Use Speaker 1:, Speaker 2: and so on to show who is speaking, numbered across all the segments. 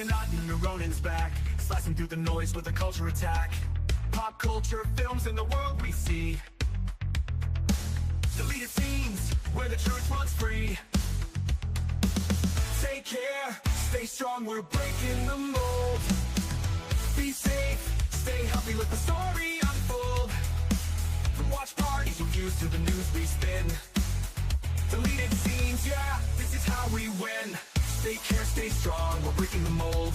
Speaker 1: Akhenaten, Ronin's back, slicing through the noise with a culture attack. Pop culture films in the world we see. Deleted scenes where the truth runs free. Take care, stay strong, we're breaking the mold. Be safe, stay healthy, let the story unfold. From watch parties, reviews to the news we spin. Deleted scenes, yeah, this is how we win. Take care, stay strong, we're breaking the mold.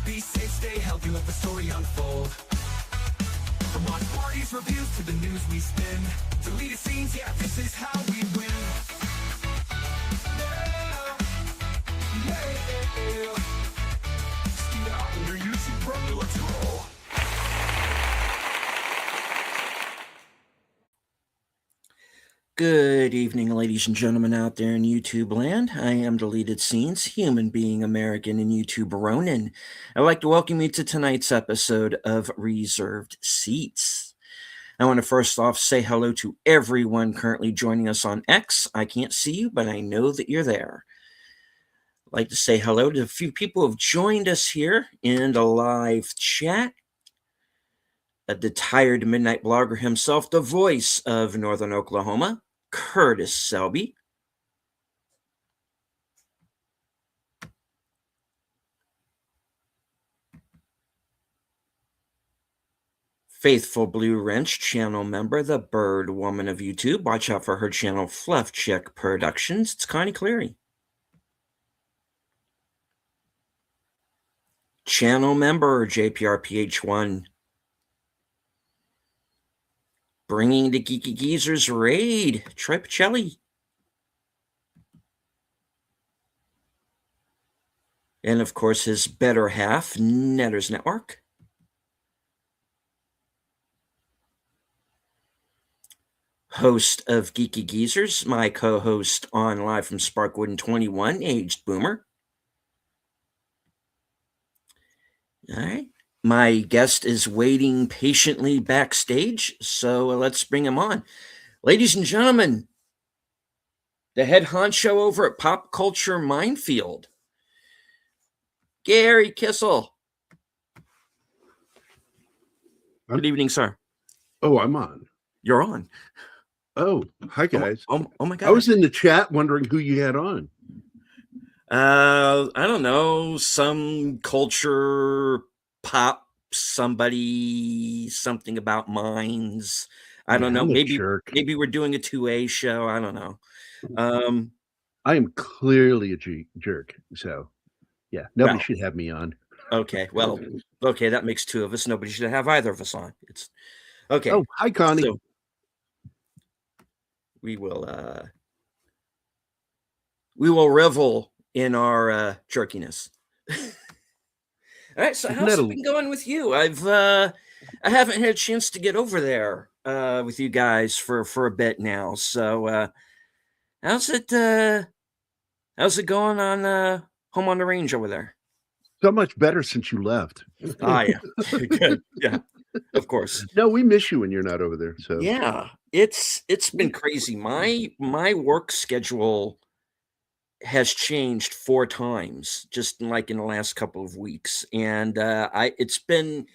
Speaker 1: Be safe, stay healthy, let the story unfold. From watch parties, reviews to the news we spin. Deleted scenes, yeah, this is how we win.
Speaker 2: Good evening, ladies and gentlemen out there in YouTube land. I am Deleted Scenes, human being American and YouTube Ronin. I'd like to welcome you to tonight's episode of Reserved Seats. I want to first off say hello to everyone currently joining us on X. I can't see you, but I know that you're there. I'd like to say hello to a few people who have joined us here in the live chat. The tired midnight blogger himself, the voice of Northern Oklahoma, Curtis Selby. Faithful Blue Wrench channel member, the Bird Woman of YouTube. Watch out for her channel, Fluff Chick Productions. It's Connie Cleary. Channel member, JPRPH1. Bringing the Geeky Geezers raid, Troy Pacelli. And of course, his better half, Netters Network. Host of Geeky Geezers, my co-host on Live from Sparkwood in 21, Aged Boomer. All right. My guest is waiting patiently backstage, so let's bring him on. Ladies and gentlemen, the head honcho over at Pop Culture Minefield, Gerry Kissel. Good evening, sir.
Speaker 3: Oh, I'm on.
Speaker 2: You're on.
Speaker 3: Oh, hi, guys.
Speaker 2: Oh my God.
Speaker 3: I was in the chat wondering who you had on.
Speaker 2: I don't know, some culture pop, somebody, something about mines. I don't know. Maybe we're doing a 2A show. I don't know.
Speaker 3: I am clearly a jerk. So, yeah, nobody should have me on.
Speaker 2: Okay, well, okay, that makes two of us. Nobody should have either of us on. It's okay.
Speaker 3: Oh, hi, Connie.
Speaker 2: So we will revel in our jerkiness. All right, so how's it been going with you? I haven't had a chance to get over there with you guys for a bit now. So how's it going on home on the range over there?
Speaker 3: So much better since you left.
Speaker 2: Yeah. Good. Yeah, of course.
Speaker 3: No, we miss you when you're not over there. So
Speaker 2: yeah, it's been crazy. My work schedule has changed 4 times just like in the last couple of weeks, and it's been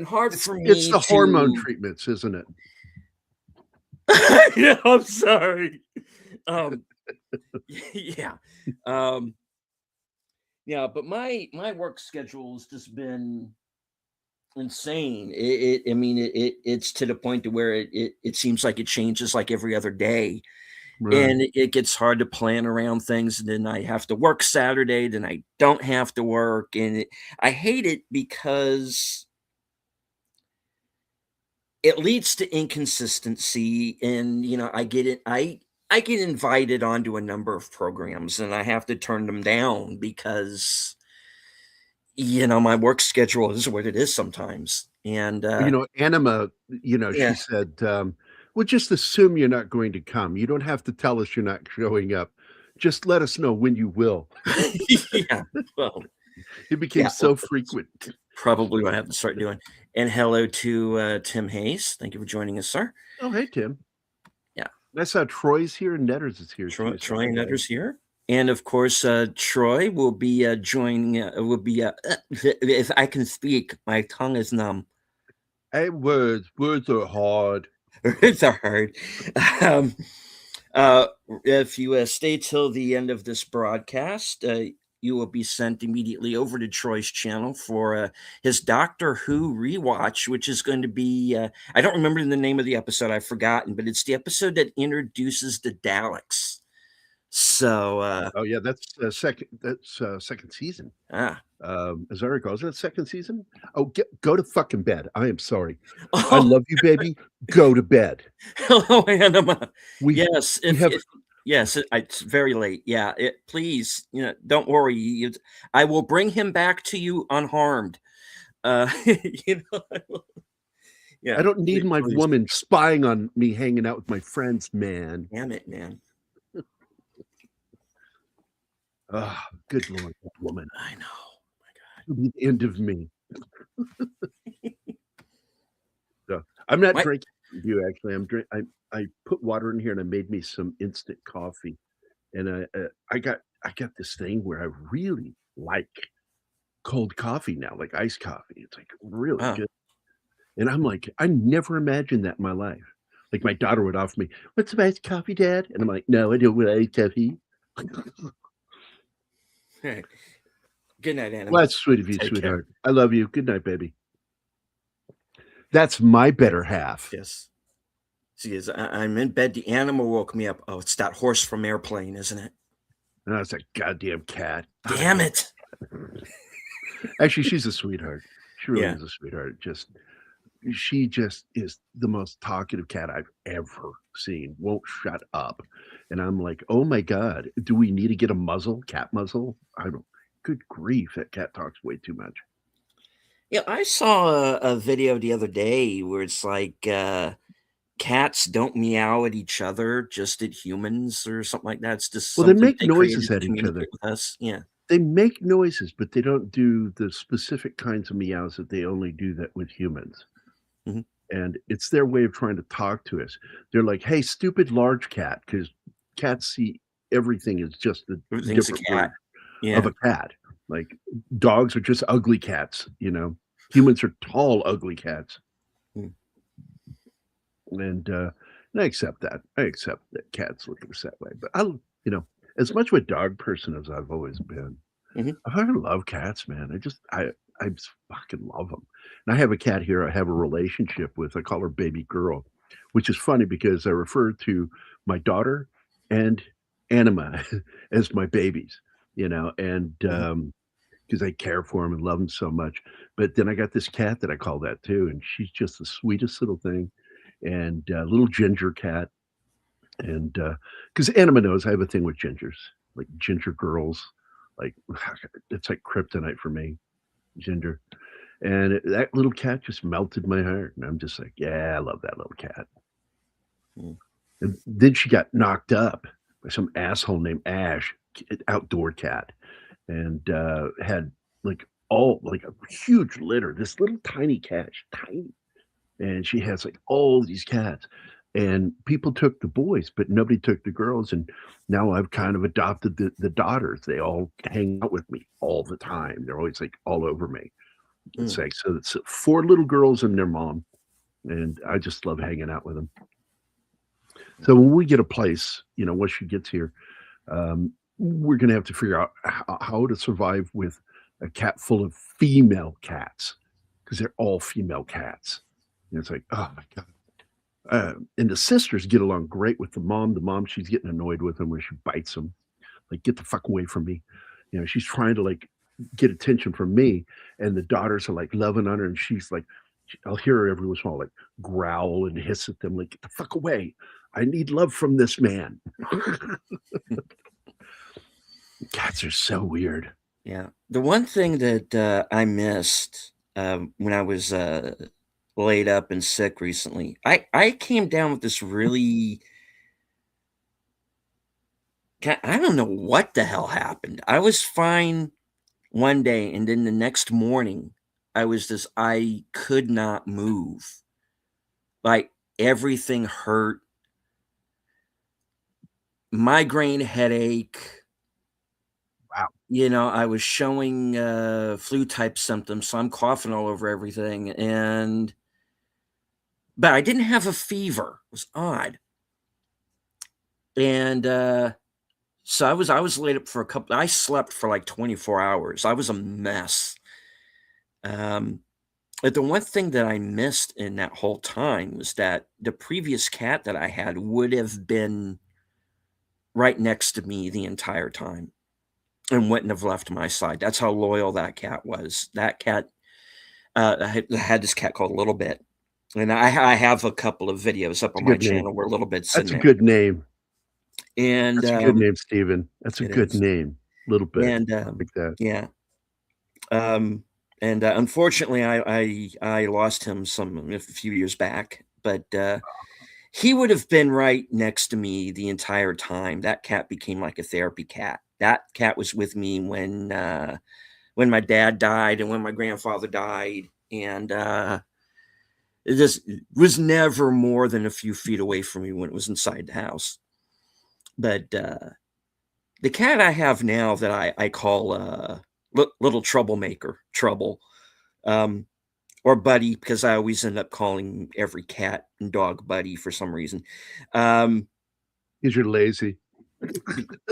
Speaker 2: hard for me.
Speaker 3: It's the hormone treatments, isn't it?
Speaker 2: Yeah, I'm sorry. Yeah, but my work schedule has just been insane. It's to the point to where it seems like it changes like every other day. Right. And it gets hard to plan around things. And then I have to work Saturday, then I don't have to work. And I hate it because it leads to inconsistency. And, I get invited onto a number of programs and I have to turn them down because, my work schedule is what it is sometimes. And,
Speaker 3: Anima, she said, well, just assume you're not going to come. You don't have to tell us you're not showing up. Just let us know when you will.
Speaker 2: Yeah, well,
Speaker 3: it became so frequent.
Speaker 2: Probably what I have to start doing. And hello to Tim Hayes. Thank you for joining us, sir.
Speaker 3: Oh, hey, Tim.
Speaker 2: Yeah.
Speaker 3: I saw Troy's here and Netters is here.
Speaker 2: Troy and Netters here? And of course, Troy will be joining. If I can speak, my tongue is numb.
Speaker 3: Hey, words are hard.
Speaker 2: It's hard. Um, uh, if you stay till the end of this broadcast, you will be sent immediately over to Troy's channel for his Doctor Who rewatch, which is going to be, I don't remember the name of the episode, I've forgotten, but it's the episode that introduces the Daleks. So,
Speaker 3: Oh yeah, that's second season.
Speaker 2: ah.
Speaker 3: As I recall, is that second season? Oh, go to fucking bed. I am sorry. I
Speaker 2: Oh,
Speaker 3: love you, baby. Go to bed.
Speaker 2: hello, Anima.
Speaker 3: We
Speaker 2: Yes,
Speaker 3: we have
Speaker 2: if yes, it's very late. Yeah, please, don't worry. I will bring him back to you unharmed. You know,
Speaker 3: I
Speaker 2: yeah,
Speaker 3: don't need my
Speaker 2: please.
Speaker 3: woman spying on me hanging out with my friends, man.
Speaker 2: Damn it, man.
Speaker 3: Ah, good Lord, that woman.
Speaker 2: I know.
Speaker 3: It'll be the end of me. So, I'm not
Speaker 2: My,
Speaker 3: drinking with you, actually. I put water in here, and I made me some instant coffee, and I got this thing where I really like cold coffee now, like iced coffee. It's, like, really
Speaker 2: uh,
Speaker 3: good, and I'm like, I never imagined that in my life. Like, my daughter would offer me, "Want some iced coffee, Dad?" And I'm like, "No, I don't want iced coffee."
Speaker 2: right. Good night,
Speaker 3: Well,
Speaker 2: Anima.
Speaker 3: that's sweet of you,
Speaker 2: Take care.
Speaker 3: sweetheart. I love you. Good night, baby. That's my better half.
Speaker 2: Yes. See, as I'm in bed, the animal woke me up. Oh, it's that horse from Airplane, isn't it?
Speaker 3: No, it's a goddamn cat.
Speaker 2: Damn it.
Speaker 3: Actually, she's a sweetheart. She really
Speaker 2: Yeah.
Speaker 3: is a sweetheart. She just is the most talkative cat I've ever seen. Won't shut up. And I'm like, "Oh my god, do we need to get a muzzle? Cat muzzle?" I don't Good grief, that cat talks way too much.
Speaker 2: Yeah, I saw a video the other day where it's like cats don't meow at each other, just at humans or something like that. It's just
Speaker 3: Well, they
Speaker 2: something
Speaker 3: make
Speaker 2: they created
Speaker 3: noises
Speaker 2: to
Speaker 3: at each other.
Speaker 2: communicate with us. Yeah.
Speaker 3: They make noises, but they don't do the specific kinds of meows that they only do that with humans.
Speaker 2: Mhm.
Speaker 3: And it's their way of trying to talk to us. They're like, "Hey, stupid large cat," because cats see everything as just a
Speaker 2: Everything's a
Speaker 3: different word
Speaker 2: cat.
Speaker 3: of
Speaker 2: Yeah.
Speaker 3: a cat. Like, dogs are just ugly cats, you know? Humans are tall, ugly cats.
Speaker 2: Mm.
Speaker 3: And I accept that. I accept that cats look at us that way. But as much of a dog person as I've always been,
Speaker 2: Mhm.
Speaker 3: I fucking love cats, man. I just fucking love them. And I have a cat here I have a relationship with. I call her baby girl, which is funny because I refer to my daughter and Anima as my babies, and
Speaker 2: Mhm.
Speaker 3: because I care for them and love them so much. But then I got this cat that I call that too, and she's just the sweetest little thing, and little ginger cat. And because Anima knows I have a thing with gingers, like ginger girls, like it's like kryptonite for me, ginger. And that little cat just melted my heart, and I'm just like, yeah, I love that little cat.
Speaker 2: Mm.
Speaker 3: And then she got knocked up by some asshole named Ash, outdoor cat, and had like a huge litter. This little tiny cat, she's tiny, and she has like all these cats. And people took the boys, but nobody took the girls. And now I've kind of adopted the daughters. They all hang out with me all the time. They're always like all over me. It's
Speaker 2: Mm.
Speaker 3: like so it's four little girls and their mom, and I just love hanging out with them. So when we get a place, once she gets here, we're gonna have to figure out how to survive with a cat full of female cats because they're all female cats. And it's like, oh my god. And the sisters get along great with the mom. The mom, she's getting annoyed with them where she bites them. Like, get the fuck away from me. She's trying to like get attention from me. And the daughters are like loving on her. And she's like, I'll hear her every once in a while, like growl and hiss at them, like, get the fuck away. I need love from this man. Cats are so weird.
Speaker 2: Yeah. The one thing that I missed when I was laid up and sick recently, I came down with this really. I don't know what the hell happened. I was fine one day, and then the next morning, I could not move. Like everything hurt. Migraine headache. I was showing flu type symptoms, so I'm coughing all over everything, but I didn't have a fever. It was odd. And so I was laid up for I slept for like 24 hours. I was a mess. But the one thing that I missed in that whole time was that the previous cat that I had would have been right next to me the entire time and wouldn't have left my side. That's how loyal that cat was. That cat, I had this cat called Little Bit, and I have a couple of videos up
Speaker 3: That's
Speaker 2: on
Speaker 3: a
Speaker 2: my
Speaker 3: good name.
Speaker 2: channel where Little Bit's
Speaker 3: That's
Speaker 2: in
Speaker 3: a
Speaker 2: there,
Speaker 3: good name.
Speaker 2: and
Speaker 3: That's a good name, Steven. That's a
Speaker 2: it
Speaker 3: good
Speaker 2: is,
Speaker 3: name. Little Bit.
Speaker 2: and
Speaker 3: Like that.
Speaker 2: yeah, and unfortunately, I lost him a few years back, but he would have been right next to me the entire time. That cat became like a therapy cat. That cat was with me when my dad died and when my grandfather died, and it just was never more than a few feet away from me when it was inside the house. But the cat I have now that I call little troublemaker, Trouble, or Buddy, because I always end up calling every cat and dog Buddy for some reason.
Speaker 3: Because you're lazy.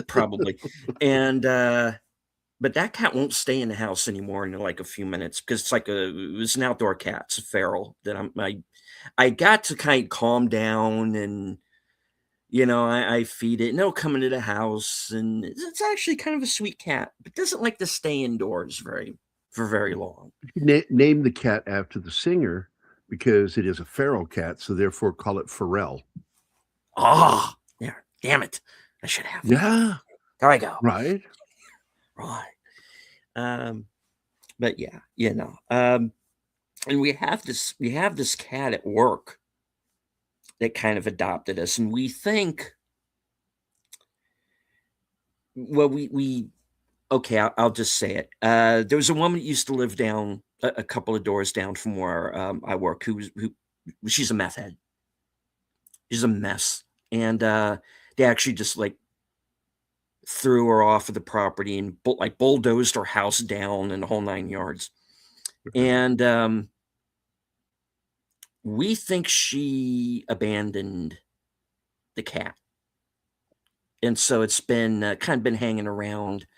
Speaker 2: Probably. And but that cat won't stay in the house anymore in like a few minutes because it was an outdoor cat. It's a feral that I got to kind of calm down, and I feed it and it'll come into the house, and it's actually kind of a sweet cat, but doesn't like to stay indoors for very long.
Speaker 3: Name the cat after the singer because it is a feral cat, so therefore call it Pharrell.
Speaker 2: Oh, there. Damn it. I should have.
Speaker 3: Yeah.
Speaker 2: There I go.
Speaker 3: Right.
Speaker 2: Right. But yeah, and we have this cat at work that kind of adopted us, and we think, well, we okay, I'll just say it. There was a woman that used to live down a couple of doors down from where I work, who she's a meth head. She's a mess, and they actually just like threw her off of the property and bulldozed her house down and the whole 9 yards. And we think she abandoned the cat, and so it's been kind of been hanging around.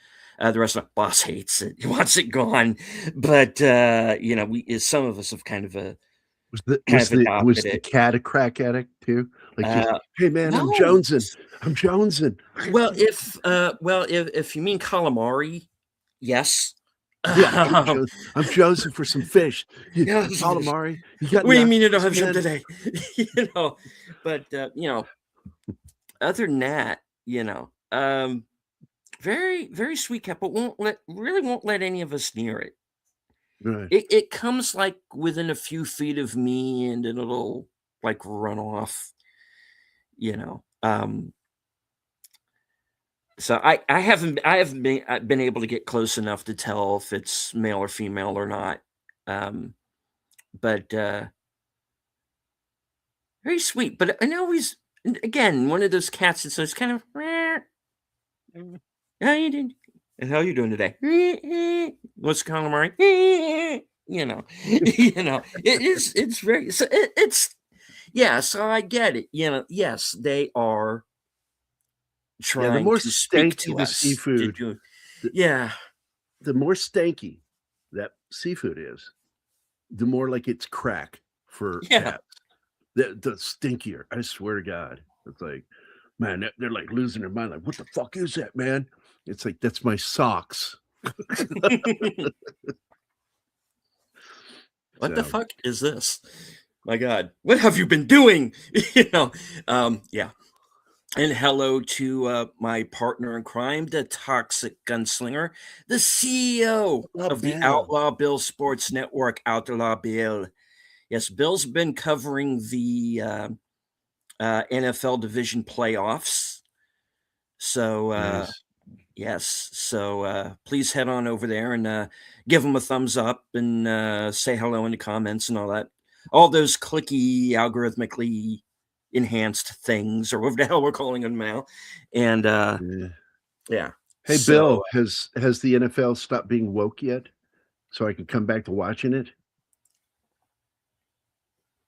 Speaker 2: The rest of my boss hates it; he wants it gone. But some of us have kind of
Speaker 3: Was
Speaker 2: adopted
Speaker 3: the
Speaker 2: it.
Speaker 3: cat a crack addict too? Like just, hey man, I'm
Speaker 2: No.
Speaker 3: jonesing. I'm jonesing.
Speaker 2: Well, if you mean calamari, yes.
Speaker 3: Yeah, I'm jonesing for some fish.
Speaker 2: Yeah,
Speaker 3: Calamari. You got
Speaker 2: what do you mean you don't
Speaker 3: nachos,
Speaker 2: have some
Speaker 3: man?
Speaker 2: today? But other than that, very, very sweet cat, but won't let any of us near it.
Speaker 3: Right.
Speaker 2: It comes like within a few feet of me, and then it'll like run off. So I haven't been able to get close enough to tell if it's male or female or not. But very sweet. But I know again, one of those cats that says kind of, how you doing? And how you doing today? What's the calamari? It's very, so it's, yeah, so I get it. Yes, they are
Speaker 3: Yeah, the
Speaker 2: trying
Speaker 3: more
Speaker 2: to speak
Speaker 3: stanky
Speaker 2: to
Speaker 3: the
Speaker 2: us.
Speaker 3: seafood,
Speaker 2: Yeah.
Speaker 3: the more stanky that seafood is, the more like it's crack for
Speaker 2: Yeah.
Speaker 3: cats. The stinkier, I swear to God. It's like, man, they're like losing their mind. Like, what the fuck is that, man? It's like, that's my socks.
Speaker 2: What the fuck is this? My God, what have you been doing? Yeah. And hello to my partner in crime, the toxic gunslinger, the CEO of the Outlaw Bill Sports Network, Outlaw Bill. Yes, Bill's been covering the NFL division playoffs. So,
Speaker 3: Nice.
Speaker 2: yes. So please head on over there and give them a thumbs up and say hello in the comments and all that. All those clicky, algorithmically enhanced things, or whatever the hell we're calling them now. And yeah.
Speaker 3: Hey,
Speaker 2: So
Speaker 3: Bill, has the NFL stopped being woke yet? So I can come back to watching it?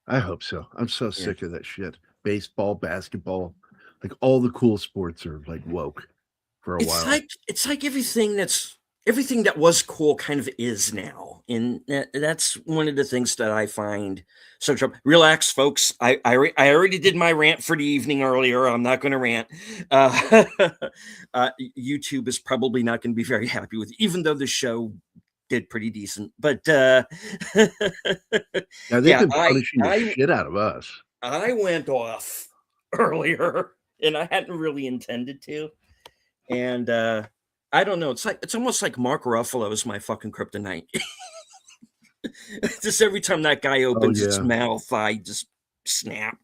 Speaker 3: I hope so. I'm so
Speaker 2: yeah.
Speaker 3: sick of that shit. Baseball, basketball, like all the cool sports are like woke for a while.
Speaker 2: It's like everything that was cool kind of is now, and that's one of the things that I find so trouble. Relax, folks. I already did my rant for the evening earlier. I'm not going to rant. Uh, YouTube is probably not going to be very happy with, even though the show did pretty decent. But
Speaker 3: Now they've
Speaker 2: yeah,
Speaker 3: been punishing the shit out of us.
Speaker 2: I went off earlier, and I hadn't really intended to. And I don't know. It's almost like Mark Ruffalo is my fucking kryptonite. Just every time that guy
Speaker 3: Oh
Speaker 2: opens his
Speaker 3: yeah.
Speaker 2: mouth, I just snap.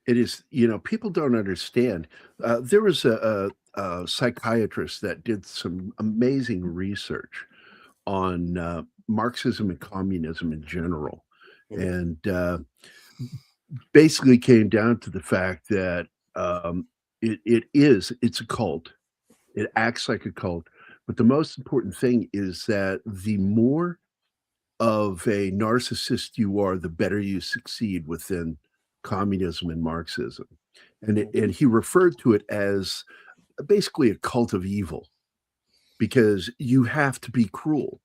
Speaker 3: It is, people don't understand. There was a psychiatrist that did some amazing research on Marxism and communism in general.
Speaker 2: Mhm.
Speaker 3: And basically came down to the fact that it's a cult. It acts like a cult. But the most important thing is that the more of a narcissist you are, the better you succeed within communism and Marxism. And he referred to it as basically a cult of evil because you have to be cruel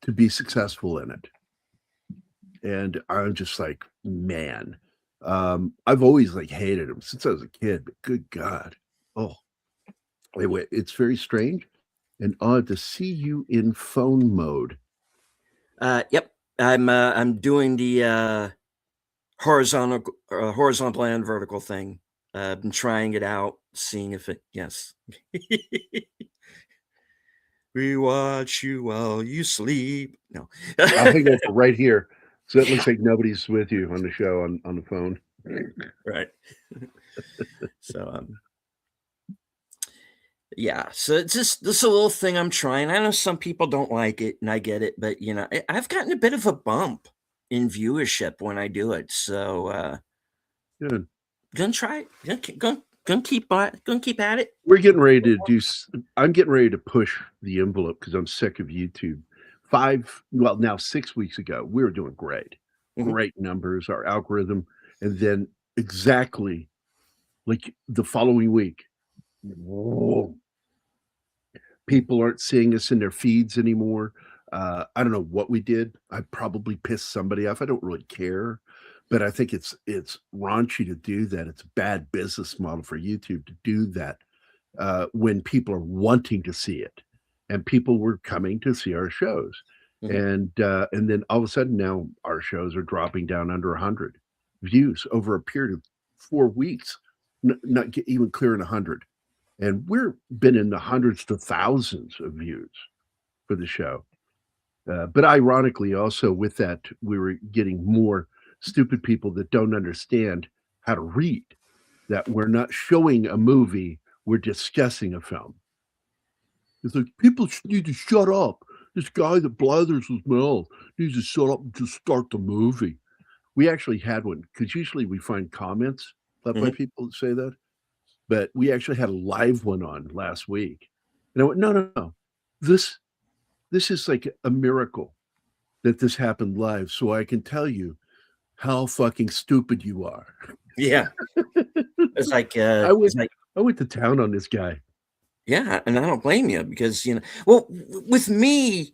Speaker 3: to be successful in it. And I'm just like, man, I've always like hated him since I was a kid, but good God. Oh, wait, it's very strange and odd to see you in phone mode.
Speaker 2: Yep, I'm doing the horizontal and vertical thing. I've been trying it out, seeing if it. Yes. We watch you while you sleep. No.
Speaker 3: I'll hang over right here. So it looks like nobody's with you on the show on the phone.
Speaker 2: Right. So yeah, so it's just this a little thing I'm trying. I know some people don't like it, and I get it, but I've gotten a bit of a bump in viewership when I do it. So
Speaker 3: Good.
Speaker 2: gonna try it. Gonna keep at it.
Speaker 3: We're getting ready to I'm getting ready to push the envelope because I'm sick of YouTube. Now 6 weeks ago, we were doing great.
Speaker 2: Mhm.
Speaker 3: Great numbers, our algorithm. And then exactly like the following week, whoa, people aren't seeing us in their feeds anymore. I don't know what we did. I probably pissed somebody off. I don't really care, but I think it's raunchy to do that. It's a bad business model for YouTube to do that when people are wanting to see it, and people were coming to see our shows,
Speaker 2: Mhm.
Speaker 3: and then all of a sudden now our shows are dropping down under 100 views over a period of 4 weeks, not even clearing 100. And we're been in the hundreds to thousands of views for the show. But ironically, also with that, we were getting more stupid people that don't understand how to read. That we're not showing a movie, we're discussing a film. It's like people need to shut up. This guy that blathers his mouth needs to shut up and just start the movie. We actually had one because usually we find comments left by
Speaker 2: Mhm.
Speaker 3: people that say that. But we actually had a live one on last week. And I went, no, no, no. This this is like a miracle that this happened live. So I can tell you how fucking stupid you are.
Speaker 2: Yeah, it's like
Speaker 3: I went I went to town on this guy.
Speaker 2: yeah, and I don't blame you because well, with me,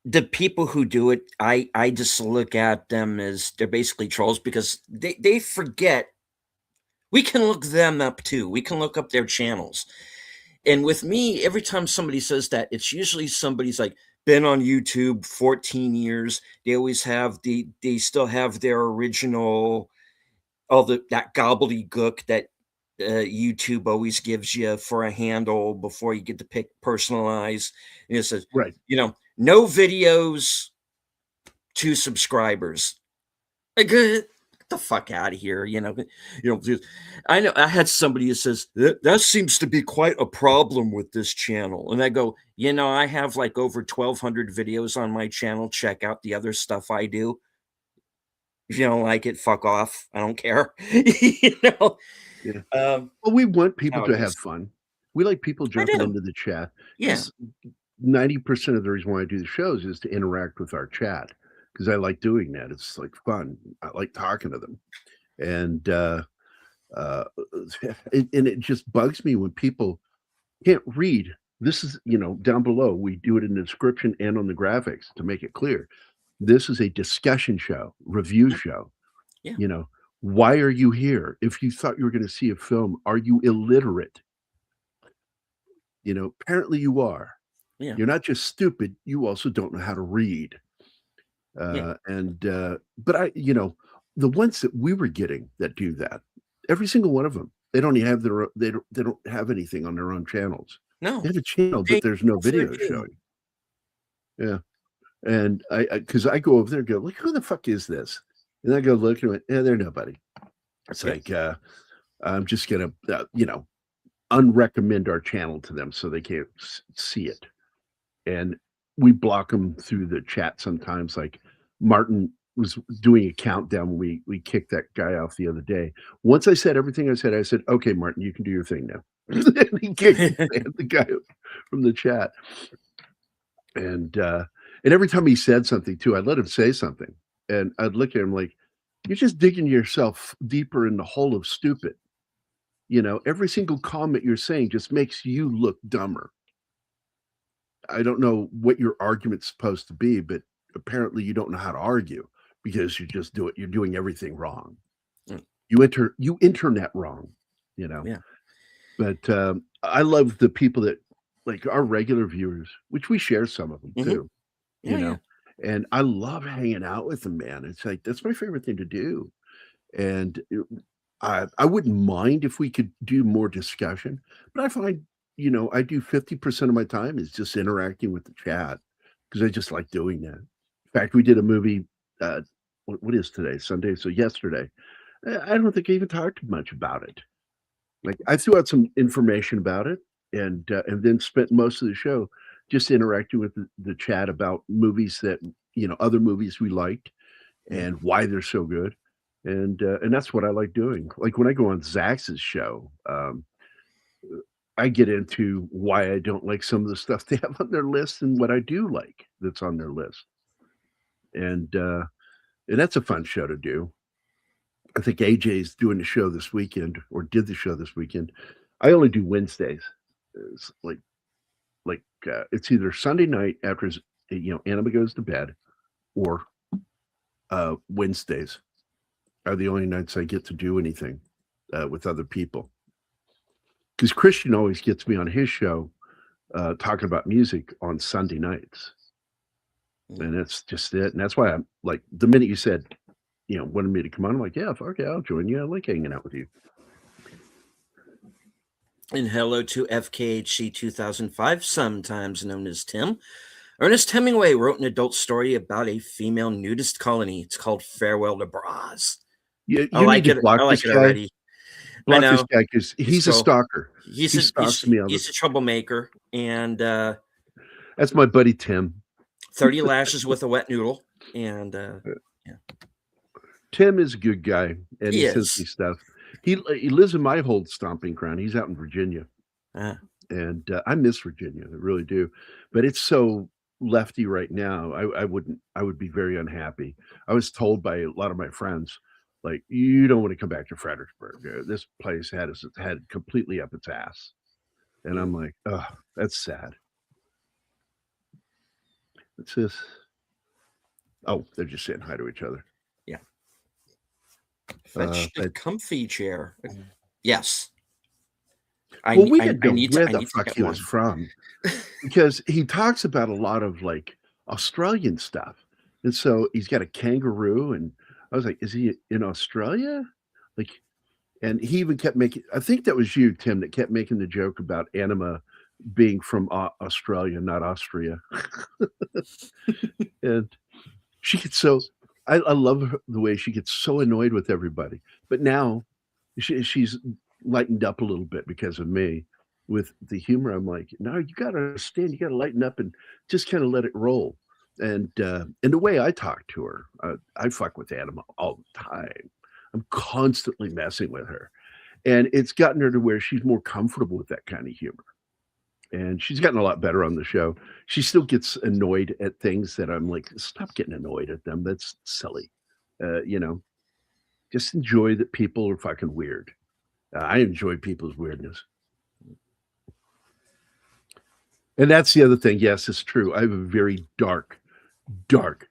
Speaker 2: the people who do it, I just look at them as they're basically trolls because they forget we can look them up too. We can look up their channels. And with me, every time somebody says that, it's usually somebody's like been on YouTube 14 years. They always have they still have their original all that gobbledygook that YouTube always gives you for a handle before you get to pick personalize. And it says,
Speaker 3: Right.
Speaker 2: no videos, 2 subscribers. Get the fuck out of here, I know I had somebody who says that seems to be quite a problem with this channel, and I go, I have like over 1,200 videos on my channel. Check out the other stuff I do. If you don't like it, fuck off. I don't care.
Speaker 3: Yeah.
Speaker 2: Um,
Speaker 3: Well, we want people
Speaker 2: how
Speaker 3: to
Speaker 2: it
Speaker 3: have
Speaker 2: is.
Speaker 3: fun. We like people
Speaker 2: I
Speaker 3: jumping
Speaker 2: do.
Speaker 3: into the chat
Speaker 2: Yeah.
Speaker 3: because 90% of the reason why I do the shows is to interact with our chat because I like doing that. It's like fun. I like talking to them. And uh, and it just bugs me when people can't read. This is, down below, we do it in the description and on the graphics to make it clear. This is a discussion show, review
Speaker 2: Mhm.
Speaker 3: show.
Speaker 2: Yeah.
Speaker 3: You know, why are you here? If you thought you were going to see a film, are you illiterate? Apparently you are.
Speaker 2: Yeah.
Speaker 3: You're not just stupid, you also don't know how to read.
Speaker 2: Yeah.
Speaker 3: But the ones that we were getting that do that, every single one of them, they don't even have they don't have anything on their own channels.
Speaker 2: No.
Speaker 3: They have a channel,
Speaker 2: They
Speaker 3: but there's no
Speaker 2: sure
Speaker 3: video
Speaker 2: do.
Speaker 3: showing. Yeah. And because I go over there and go, like, who the fuck is this? And I go look and I went, yeah, they're nobody. It's
Speaker 2: Yeah.
Speaker 3: like, I'm just gonna, unrecommend our channel to them so they can't see it. And we block them through the chat sometimes. Like Martin was doing a countdown when we kicked that guy off the other day. Once I said everything I said, okay, Martin, you can do your thing now. And he kicked the guy from the chat. And every time he said something too, I'd let him say something. And I'd look at him like, you're just digging yourself deeper in the hole of stupid. Every single comment you're saying just makes you look dumber. I don't know what your argument's supposed to be, but apparently you don't know how to argue because you're doing everything wrong.
Speaker 2: Mm.
Speaker 3: You internet wrong, you know.
Speaker 2: Yeah.
Speaker 3: But I love the people that like our regular viewers, which we share some of them
Speaker 2: Mhm.
Speaker 3: too, you
Speaker 2: Oh, yeah.
Speaker 3: know. And I love hanging out with them, man. It's like that's my favorite thing to do. And I wouldn't mind if we could do more discussion, but I find, I do 50% of my time is just interacting with the chat because I just like doing that. In fact, we did a movie, what is today? Sunday. So yesterday, I don't think I even talked much about it. Like I threw out some information about it and then spent most of the show just interacting with the chat about movies that, other movies we liked
Speaker 2: Mm.
Speaker 3: and why they're so good. And that's what I like doing. Like when I go on Zax's show, I get into why I don't like some of the stuff they have on their list and what I do like that's on their list. And that's a fun show to do. I think AJ's doing the show this weekend or did the show this weekend. I only do Wednesdays. It's it's either Sunday night after Anima goes to bed or Wednesdays are the only nights I get to do anything with other people. Because Christian always gets me on his show talking about music on Sunday nights. And that's just it. And that's why I'm like, the minute you said, wanted me to come on, I'm like, yeah, okay, I'll join you. I like hanging out with you.
Speaker 2: And hello to FKHC 2005, sometimes known as Tim. Ernest Hemingway wrote an adult story about a female nudist colony. It's called Farewell to Bras.
Speaker 3: You
Speaker 2: I like
Speaker 3: need to
Speaker 2: it.
Speaker 3: block
Speaker 2: I like
Speaker 3: this
Speaker 2: it
Speaker 3: guy.
Speaker 2: already. I
Speaker 3: Block this
Speaker 2: know.
Speaker 3: guy because he's a
Speaker 2: So
Speaker 3: stalker. He
Speaker 2: he's
Speaker 3: stalks me all
Speaker 2: a
Speaker 3: the
Speaker 2: troublemaker, and
Speaker 3: That's my buddy Tim.
Speaker 2: 30 lashes with a wet noodle. And yeah,
Speaker 3: Tim is a good guy, and
Speaker 2: he
Speaker 3: he says
Speaker 2: is.
Speaker 3: me stuff. He lives in my old stomping ground. He's out in Virginia,
Speaker 2: Uh,
Speaker 3: and I miss Virginia. I really do. But it's so lefty right now. I would be very unhappy. I was told by a lot of my friends, like, you don't want to come back to Fredericksburg. This place had completely up its ass, and I'm like, oh, that's sad. It's this. Oh, they're just saying hi to each other.
Speaker 2: yeah. Fetch the comfy chair. Yes.
Speaker 3: We didn't know where
Speaker 2: I
Speaker 3: the
Speaker 2: need to
Speaker 3: fuck
Speaker 2: get
Speaker 3: he was
Speaker 2: one.
Speaker 3: from because he talks about a lot of like Australian stuff. And so he's got a kangaroo, and I was like, is he in Australia? Like, and he even kept making, I think that was you, Tim, that kept making the joke about Anima being from Australia, not Austria. And she gets so, I love the way she gets so annoyed with everybody. But now she's lightened up a little bit because of me with the humor. I'm like, no, you got to understand, you got to lighten up and just kind of let it roll. And the way I talk to her, I fuck with Anima all the time. I'm constantly messing with her. And it's gotten her to where she's more comfortable with that kind of humor. And she's gotten a lot better on the show. She still gets annoyed at things that I'm like, stop getting annoyed at them. That's silly. You know, just enjoy that people are fucking weird. I enjoy people's weirdness. And that's the other thing. Yes, it's true. I have a very dark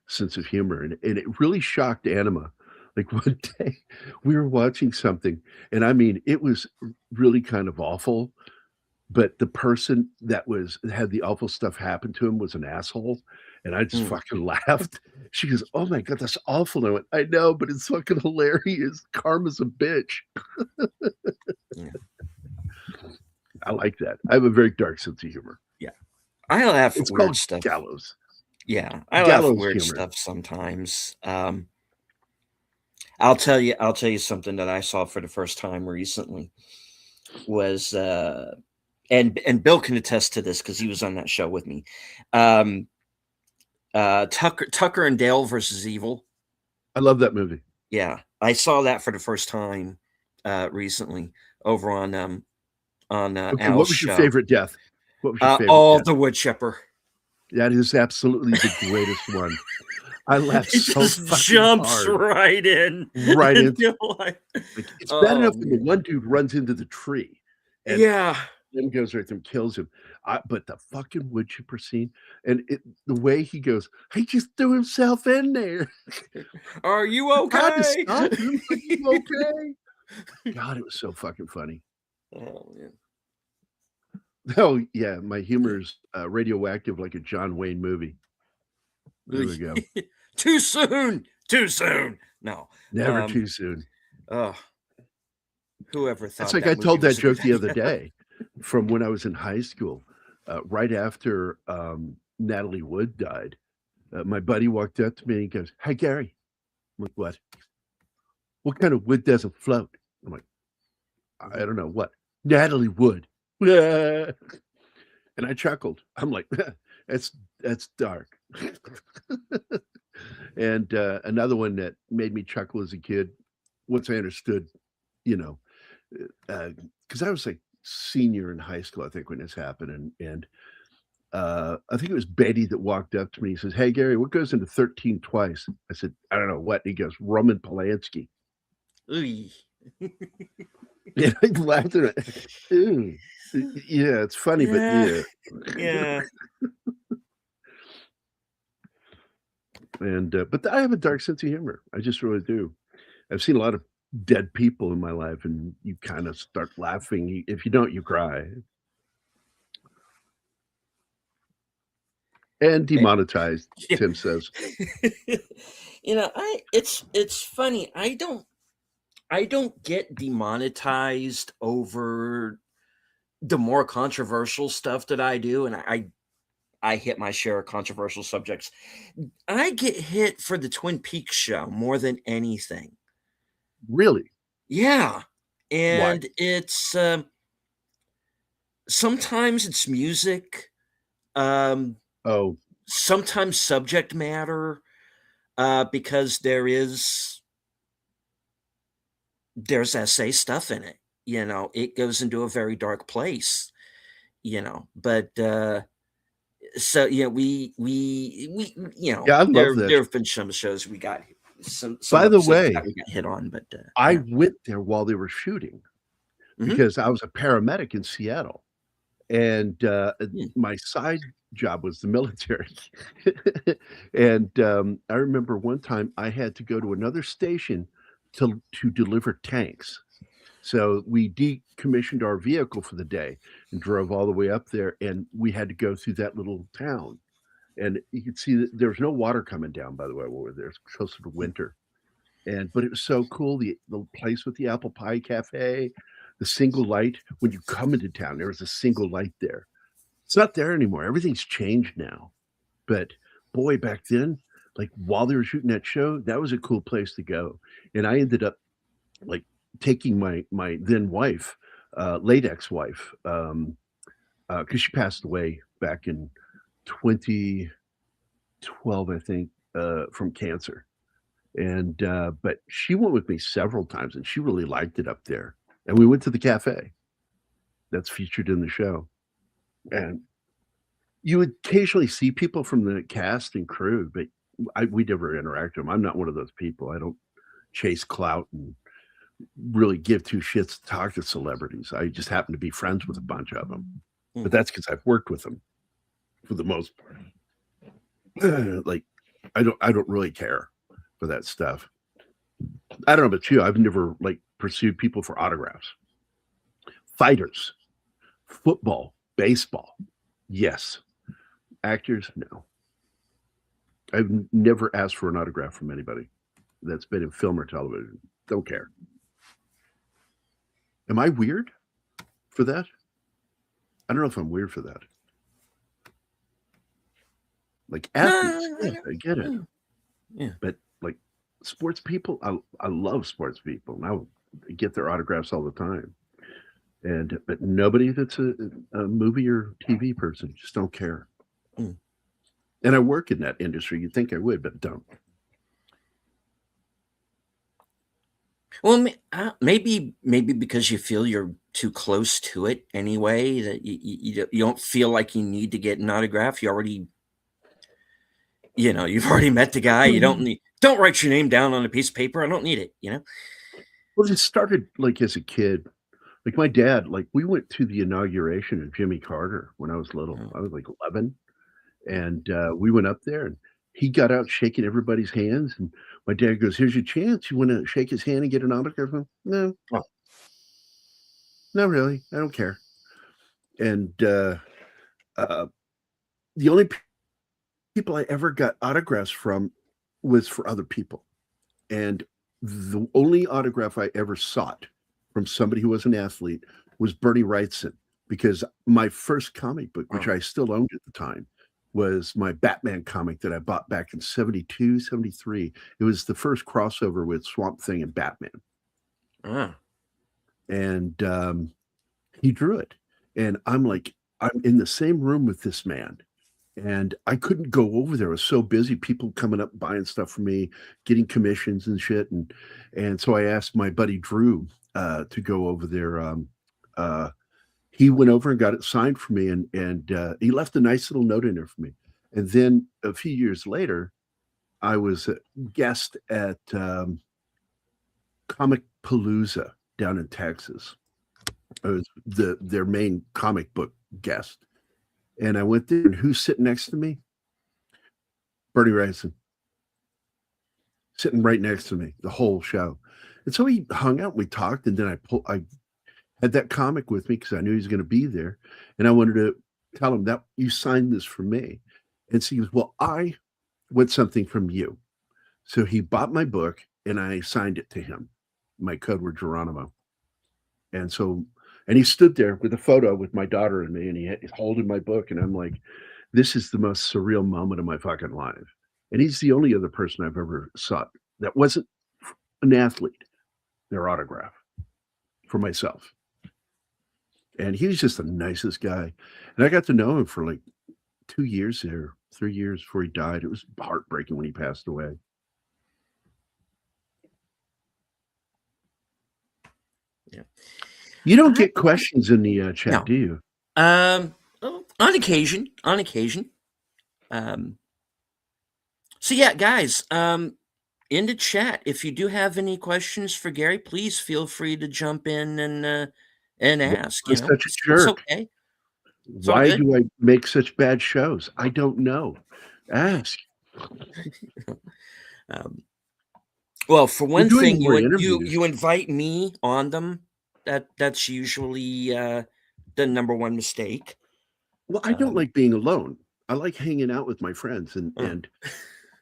Speaker 3: sense of humor. And it really shocked Anima. Like one day we were watching something, and I mean, it was really kind of awful. But the person that had the awful stuff happen to him was an asshole, and I just
Speaker 2: Mm.
Speaker 3: fucking laughed. She goes, "Oh my god, that's awful." And I went, "I know, but it's fucking hilarious. Karma's a bitch."
Speaker 2: Yeah.
Speaker 3: I like that. I have a very dark sense of humor.
Speaker 2: Yeah. I laugh at
Speaker 3: It's
Speaker 2: weird
Speaker 3: called
Speaker 2: stuff.
Speaker 3: gallows.
Speaker 2: Yeah. I laugh at
Speaker 3: Gallows
Speaker 2: weird
Speaker 3: humor.
Speaker 2: stuff sometimes. I'll tell you something that I saw for the first time recently was and Bill can attest to this because he was on that show with me. Tucker and Dale versus Evil.
Speaker 3: I love that movie.
Speaker 2: Yeah, I saw that for the first time recently over on
Speaker 3: Okay,
Speaker 2: Al's
Speaker 3: what was your
Speaker 2: show.
Speaker 3: favorite death? What was your favorite death?
Speaker 2: The wood chipper.
Speaker 3: That is absolutely the greatest one. I laughed
Speaker 2: It
Speaker 3: so
Speaker 2: just
Speaker 3: fucking
Speaker 2: jumps
Speaker 3: hard.
Speaker 2: right in.
Speaker 3: Right
Speaker 2: And
Speaker 3: into
Speaker 2: you're like,
Speaker 3: Like, it's bad
Speaker 2: oh
Speaker 3: enough when the
Speaker 2: man.
Speaker 3: one dude runs into the tree and
Speaker 2: Yeah.
Speaker 3: then goes right there and kills him. But the fucking wood chipper scene and the way he goes, he just threw himself in there.
Speaker 2: Are you
Speaker 3: I tried to
Speaker 2: okay?
Speaker 3: stop him. Are you okay? God, it was so fucking funny.
Speaker 2: Oh man.
Speaker 3: Oh yeah, my humor's radioactive like a John Wayne movie. There we go.
Speaker 2: Too soon. Too soon. No.
Speaker 3: Never too soon.
Speaker 2: Oh, whoever thought
Speaker 3: It's like
Speaker 2: that
Speaker 3: I
Speaker 2: movie
Speaker 3: told that
Speaker 2: was a good
Speaker 3: joke the other
Speaker 2: idea.
Speaker 3: day from when I was in high school, right after Natalie Wood died. My buddy walked up to me and he goes, "Hey, Gary." I'm like, "What? What kind of wood doesn't float?" I'm like, "I don't know. What?" "Natalie Wood." And I chuckled. I'm like, that's dark. And another one that made me chuckle as a kid, once I understood, you know, because I was like senior in high school, I think, when this happened, and I think it was Betty that walked up to me. He says, "Hey, Gary, what goes into 13 twice?" I said, "I don't know what." He goes, "Roman Polanski."
Speaker 2: Oy.
Speaker 3: And I laughed at it. Ew. Yeah, it's funny, but
Speaker 2: Yeah.
Speaker 3: yeah.
Speaker 2: Yeah.
Speaker 3: And but I have a dark sense of humor. I just really do. I've seen a lot of dead people in my life, and you kind of start laughing. If you don't, you cry. And demonetized,
Speaker 2: Yeah.
Speaker 3: Tim says.
Speaker 2: You know, it's funny. I don't get demonetized over the more controversial stuff that I do, and I hit my share of controversial subjects. I get hit for the Twin Peaks show more than anything.
Speaker 3: Really?
Speaker 2: Yeah,
Speaker 3: Why?
Speaker 2: and it's sometimes it's music, um,
Speaker 3: Oh,
Speaker 2: sometimes subject matter, because there's essay stuff in it. You know, it goes into a very dark place. You know, but so yeah, we
Speaker 3: yeah, I love
Speaker 2: there
Speaker 3: this.
Speaker 2: have been some shows we got some
Speaker 3: By the
Speaker 2: episodes
Speaker 3: way,
Speaker 2: that we got hit on, but
Speaker 3: I
Speaker 2: yeah.
Speaker 3: went there while they were shooting
Speaker 2: Mhm.
Speaker 3: because I was a paramedic in Seattle, and
Speaker 2: Mm.
Speaker 3: my side job was the military. And I remember one time I had to go to another station to deliver tanks. So we decommissioned our vehicle for the day and drove all the way up there, and we had to go through that little town. And you could see that there was no water coming down, by the way, while we were there. It's closer to winter. But it was so cool. The place with the apple pie cafe, the single light. When you come into town, there was a single light there. It's not there anymore. Everything's changed now. But boy, back then, like while they were shooting that show, that was a cool place to go. And I ended up like taking my then wife, late ex-wife, because she passed away back in 2012, I think, from cancer. And but she went with me several times, and she really liked it up there. And we went to the cafe that's featured in the show. And you would occasionally see people from the cast and crew, but we never interact with them. I'm not one of those people. I don't chase clout and really give two shits to talk to celebrities. I just happen to be friends with a bunch of them. But that's because I've worked with them for the most part. Like, I don't really care for that stuff. I don't know about you. I've never like pursued people for autographs. Fighters, football, baseball, yes. Actors, no. I've never asked for an autograph from anybody that's been in film or television. Don't care. Am I weird for that? I don't know if I'm weird for that. Like athletes, yeah, I get it.
Speaker 2: Yeah.
Speaker 3: But like sports people, I love sports people. And I get their autographs all the time. But nobody that's a movie or TV person, just don't care. And I work in that industry. You'd think I would, but don't.
Speaker 2: Well, maybe because you feel you're too close to it anyway, that you don't feel like you need to get an autograph. You already, you've already met the guy. You don't write your name down on a piece of paper. I don't need it.
Speaker 3: Well, it started like as a kid. Like my dad, like we went to the inauguration of Jimmy Carter when I was little. I was like 11. And we went up there and he got out shaking everybody's hands. And my dad goes, "Here's your chance. You want to shake his hand and get an autograph?" No, not really. I don't care. And the only people I ever got autographs from was for other people. And the only autograph I ever sought from somebody who was an athlete was Bernie Wrightson, because my first comic book, which I still owned at the time, was my Batman comic that I bought back in 72, 73. It was the first crossover with Swamp Thing and Batman. And he drew it. And I'm in the same room with this man. And I couldn't go over there. I was so busy, people coming up buying stuff for me, getting commissions and shit. And so I asked my buddy Drew to go over there. He went over and got it signed for me, and he left a nice little note in there for me. And then a few years later, I was a guest at Comic Palooza down in Texas. I was their main comic book guest. And I went there, and who's sitting next to me? Bernie Wrightson. Sitting right next to me the whole show. And so he hung out, we talked, and then I had that comic with me because I knew he was going to be there. And I wanted to tell him that you signed this for me. And so he goes, "Well, I want something from you." So he bought my book and I signed it to him. My code word Geronimo. And he stood there with a photo with my daughter and me, and he's holding my book. And I'm like, this is the most surreal moment of my fucking life. And he's the only other person I've ever sought that wasn't an athlete, their autograph for myself. And he was just the nicest guy. And I got to know him for like 2 years there, 3 years before he died. It was heartbreaking when he passed away.
Speaker 2: Yeah.
Speaker 3: You don't get questions in the chat, no. Do you?
Speaker 2: On occasion. So yeah, guys, in the chat, if you do have any questions for Gerry, please feel free to jump in and ask.
Speaker 3: I'm such a jerk.
Speaker 2: It's okay.
Speaker 3: Why do I make such bad shows? I don't know. Ask.
Speaker 2: Well, for one thing, you invite me on them. That's usually the number one mistake.
Speaker 3: Well, I don't like being alone. I like hanging out with my friends. And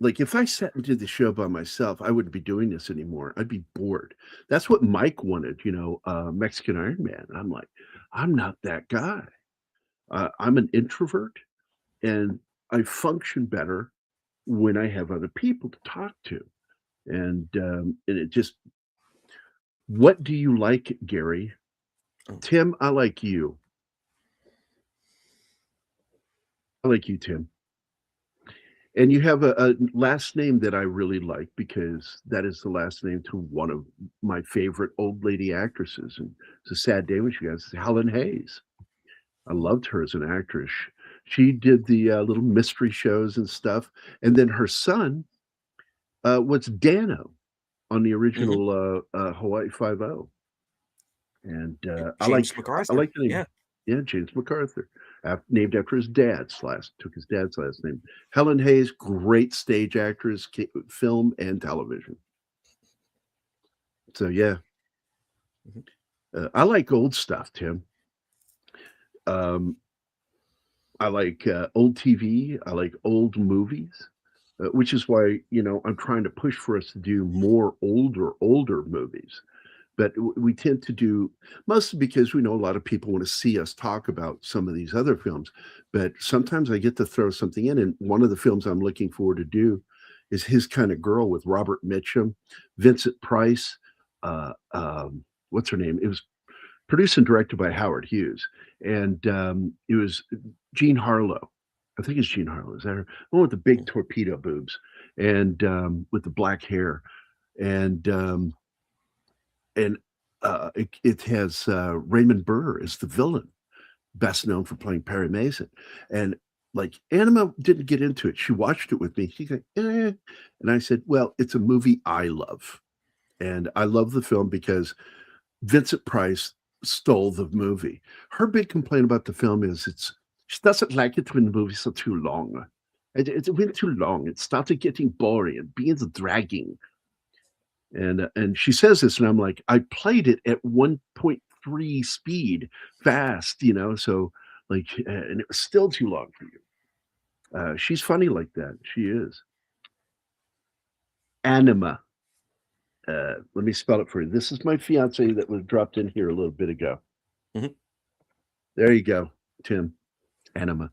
Speaker 3: like if I sat and did the show by myself, I wouldn't be doing this anymore. I'd be bored. That's what Mike wanted, Mexican Iron Man. I'm like, I'm not that guy. I'm an introvert, and I function better when I have other people to talk to. And it just, what do you like, Gerry? Tim, I like you. I like you, Tim. And you have a last name that I really like because that is the last name to one of my favorite old lady actresses. And it's a sad day when she got Helen Hayes. I loved her as an actress. She did the little mystery shows and stuff. And then her son was Dano on the
Speaker 2: Mhm.
Speaker 3: original Hawaii Five O. And
Speaker 2: James
Speaker 3: I
Speaker 2: MacArthur.
Speaker 3: like the name.
Speaker 2: Yeah.
Speaker 3: Yeah, James MacArthur, named after his dad's last. Took his dad's last name. Helen Hayes, great stage actress, film and television. So yeah,
Speaker 2: Mhm.
Speaker 3: I like old stuff, Tim. Um, I like old TV. I like old movies, which is why I'm trying to push for us to do more older movies. But we tend to do mostly because we know a lot of people want to see us talk about some of these other films. But sometimes I get to throw something in, and one of the films I'm looking forward to do is His Kind of Girl with Robert Mitchum, Vincent Price. What's her name? It was produced and directed by Howard Hughes, and it was Jean Harlow. I think it's Jean Harlow. Is that her? The one with the big torpedo boobs and with the black hair, and and it has Raymond Burr as the villain, best known for playing Perry Mason. And like Anima didn't get into it. She watched it with me. She's like, and I said, well, it's a movie I love, and I love the film because Vincent Price stole the movie. Her big complaint about the film is she doesn't like it when the movies are too long. It went too long. It started getting boring and being dragging. And she says this, and I'm like, I played it at 1.3 speed, fast, so like, and it was still too long for you. She's funny like that. She is. Anima. Let me spell it for you. This is my fiance that was dropped in here a little bit ago.
Speaker 2: Mhm.
Speaker 3: There you go, Tim. Anima.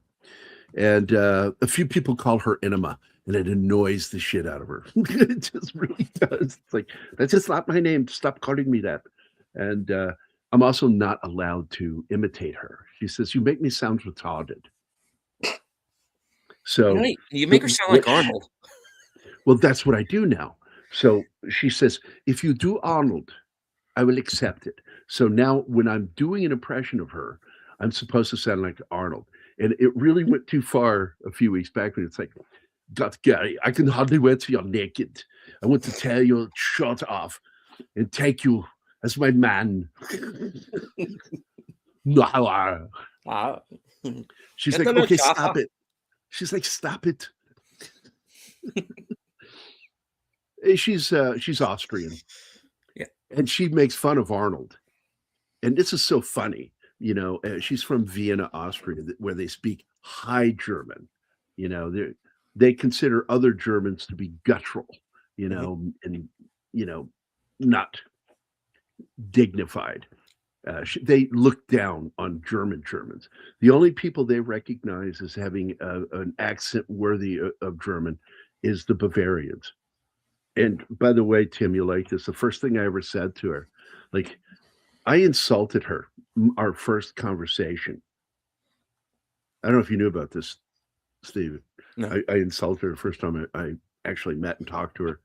Speaker 3: And a few people call her Enema, and it annoys the shit out of her. It just really does. It's like, that's just not my name. Stop calling me that. And I'm also not allowed to imitate her. She says, you make me sound retarded. So,
Speaker 2: You make her sound like Arnold.
Speaker 3: well, that's what I do now. So she says, if you do Arnold, I will accept it. So now when I'm doing an impression of her, I'm supposed to sound like Arnold. And it really went too far a few weeks back when it's like, God, Gerry, I can hardly wait till you're naked. I want to tear your shirt off and take you as my man.
Speaker 2: Ah.
Speaker 3: She's
Speaker 2: Get
Speaker 3: like,
Speaker 2: the
Speaker 3: okay,
Speaker 2: chafa.
Speaker 3: stop it. She's like, stop it. She's Austrian.
Speaker 2: Yeah.
Speaker 3: And she makes fun of Arnold. And this is so funny. She's from Vienna, Austria, where they speak High German. They consider other Germans to be guttural, and not dignified. They look down on Germans. The only people they recognize as having an accent worthy of German is the Bavarians. And by the way, Tim, you like this. The first thing I ever said to her, like, I insulted her, our first conversation. I don't know if you knew about this, Steve.
Speaker 2: No.
Speaker 3: I insulted her the first time I actually met and talked to her.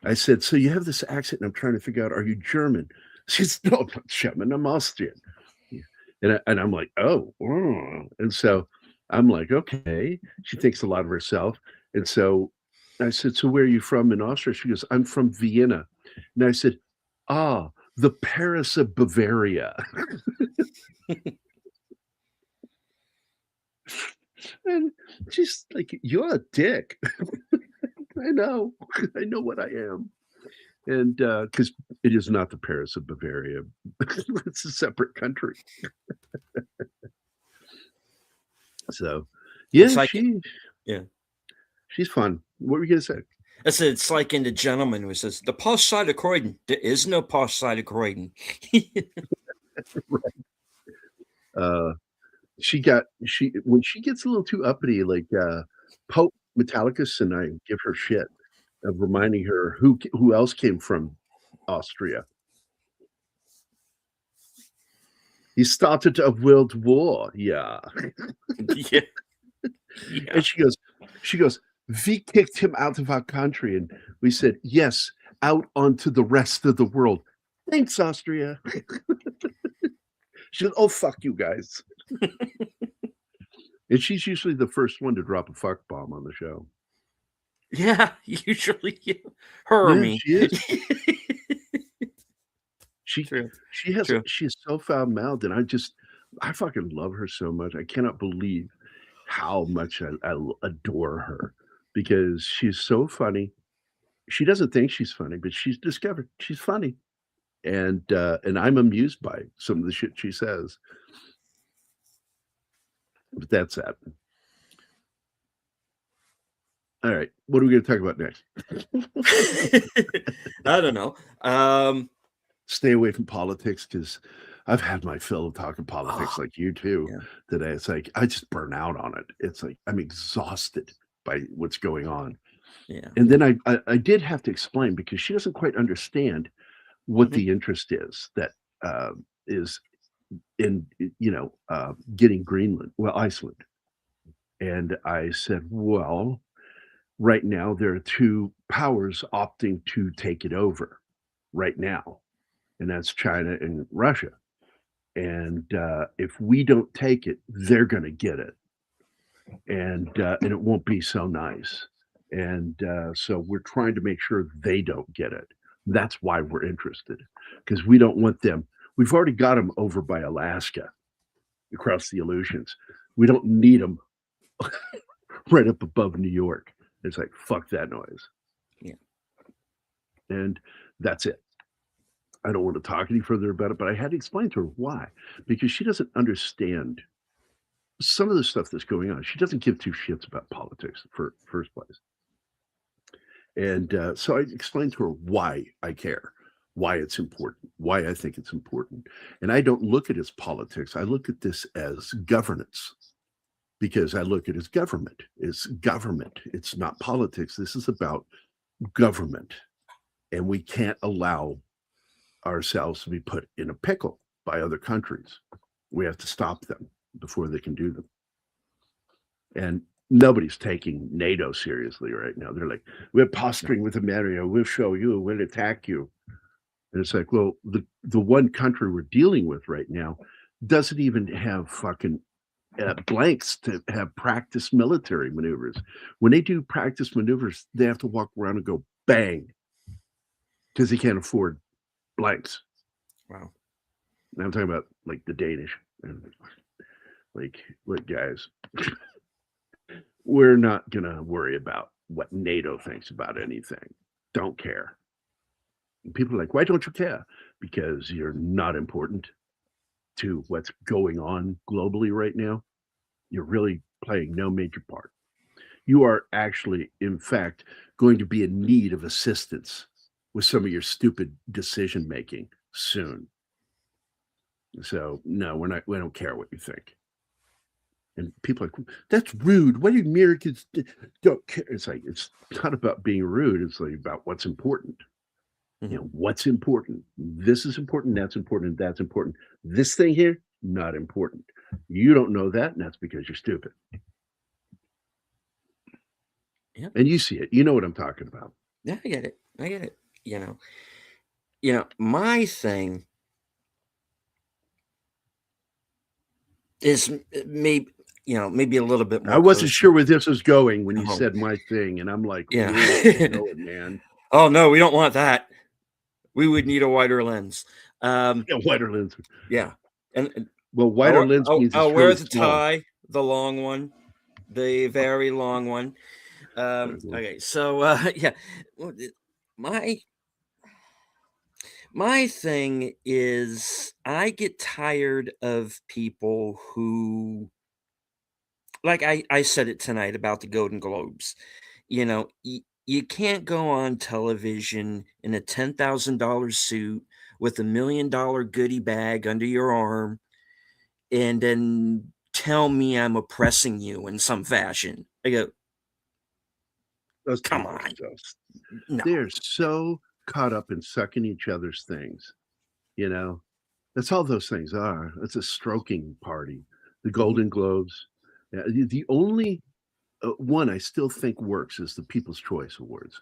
Speaker 3: I said, so you have this accent, and I'm trying to figure out, are you German? She said, no, I'm not German, I'm Austrian. And I'm like, oh. And so I'm like, okay. She thinks a lot of herself. And so I said, so where are you from in Austria? She goes, I'm from Vienna. And I said, the Paris of Bavaria. And she's like, you're a dick. I know what I am. And because it is not the Paris of Bavaria, it's a separate country. So,
Speaker 2: It's
Speaker 3: yeah,
Speaker 2: like yeah.
Speaker 3: she's fun. What were you gonna say?
Speaker 2: It's like in The Gentleman who says, the posh side of Croydon. There is no posh side of Croydon.
Speaker 3: Right. She when she gets a little too uppity, like Pope Metallicus, and I give her shit of reminding her who else came from Austria. He started a world war, yeah.
Speaker 2: Yeah. Yeah.
Speaker 3: And she goes, We kicked him out of our country, and we said, yes, out onto the rest of the world. Thanks, Austria. She goes, oh, fuck you guys. And she's usually the first one to drop a fuck bomb on the show.
Speaker 2: Yeah, usually her or
Speaker 3: Yeah,
Speaker 2: me.
Speaker 3: she is. She
Speaker 2: True.
Speaker 3: she is so foul-mouthed, and I fucking love her so much. I cannot believe how much I adore her because she's so funny. She doesn't think she's funny, but she's discovered she's funny. And I'm amused by some of the shit she says. But that's that. All right. What are we going to talk about next?
Speaker 2: I don't know.
Speaker 3: Stay away from politics because I've had my fill of talking politics like you too today. It's like I just burn out on it. It's like I'm exhausted by what's going on.
Speaker 2: Yeah.
Speaker 3: And then I did have to explain because she doesn't quite understand what the interest is that is in getting Greenland, well, Iceland. And I said, well, right now there are two powers opting to take it over right now, and that's China and Russia. And if we don't take it, they're going to get it, and it won't be so nice. And so we're trying to make sure they don't get it. That's why we're interested, because we don't want them. We've already got them over by Alaska, across the Aleutians. We don't need them right up above New York. It's like, fuck that noise.
Speaker 2: Yeah.
Speaker 3: And that's it. I don't want to talk any further about it, but I had to explain to her why, because she doesn't understand some of the stuff that's going on. She doesn't give two shits about politics for first place. And so I explained to her why I care, why it's important, why I think it's important. And I don't look at it as politics. I look at this as governance, because I look at it as government. It's government. It's not politics. This is about government. And we can't allow ourselves to be put in a pickle by other countries. We have to stop them before they can do them. And nobody's taking NATO seriously right now. They're like, we're posturing with America. We'll show you. We'll attack you. And it's like, well, the one country we're dealing with right now doesn't even have fucking blanks to have practice military maneuvers. When they do practice maneuvers, they have to walk around and go bang because they can't afford blanks.
Speaker 2: Wow.
Speaker 3: And I'm talking about like the Danish. Like, look, guys, we're not going to worry about what NATO thinks about anything. Don't care. And people are like, why don't you care? Because you're not important to what's going on globally right now. You're really playing no major part. You are actually, in fact, going to be in need of assistance with some of your stupid decision making soon. So no, we don't care what you think. And people are like, that's rude. Why do Americans don't care? It's like, it's not about being rude. It's like about what's important. You know, what's important? This is important, that's important, that's important. This thing here, not important. You don't know that, and that's because you're stupid.
Speaker 2: Yeah.
Speaker 3: And you see it. You know what I'm talking about.
Speaker 2: Yeah, I get it. You know, my thing is maybe a little bit more.
Speaker 3: I wasn't sure where this was going when you said my thing, and I'm like,
Speaker 2: yeah,
Speaker 3: know it, man.
Speaker 2: Oh no, we don't want that. We would need a wider lens.
Speaker 3: A wider lens.
Speaker 2: Yeah, and
Speaker 3: well, wider lens means
Speaker 2: I'll
Speaker 3: it's
Speaker 2: wear
Speaker 3: really
Speaker 2: the
Speaker 3: small.
Speaker 2: tie, the long one, the very long one. Okay, so yeah, my thing is I get tired of people who, like I said it tonight about the Golden Globes. You know, you can't go on television in a $10,000 suit with $1 million goodie bag under your arm and then tell me I'm oppressing you in some fashion. I go,
Speaker 3: Those
Speaker 2: come
Speaker 3: people
Speaker 2: on.
Speaker 3: no. They're so caught up in sucking each other's things. You know, that's all those things are. It's a stroking party. The Golden Globes. The only one I still think works is the People's Choice Awards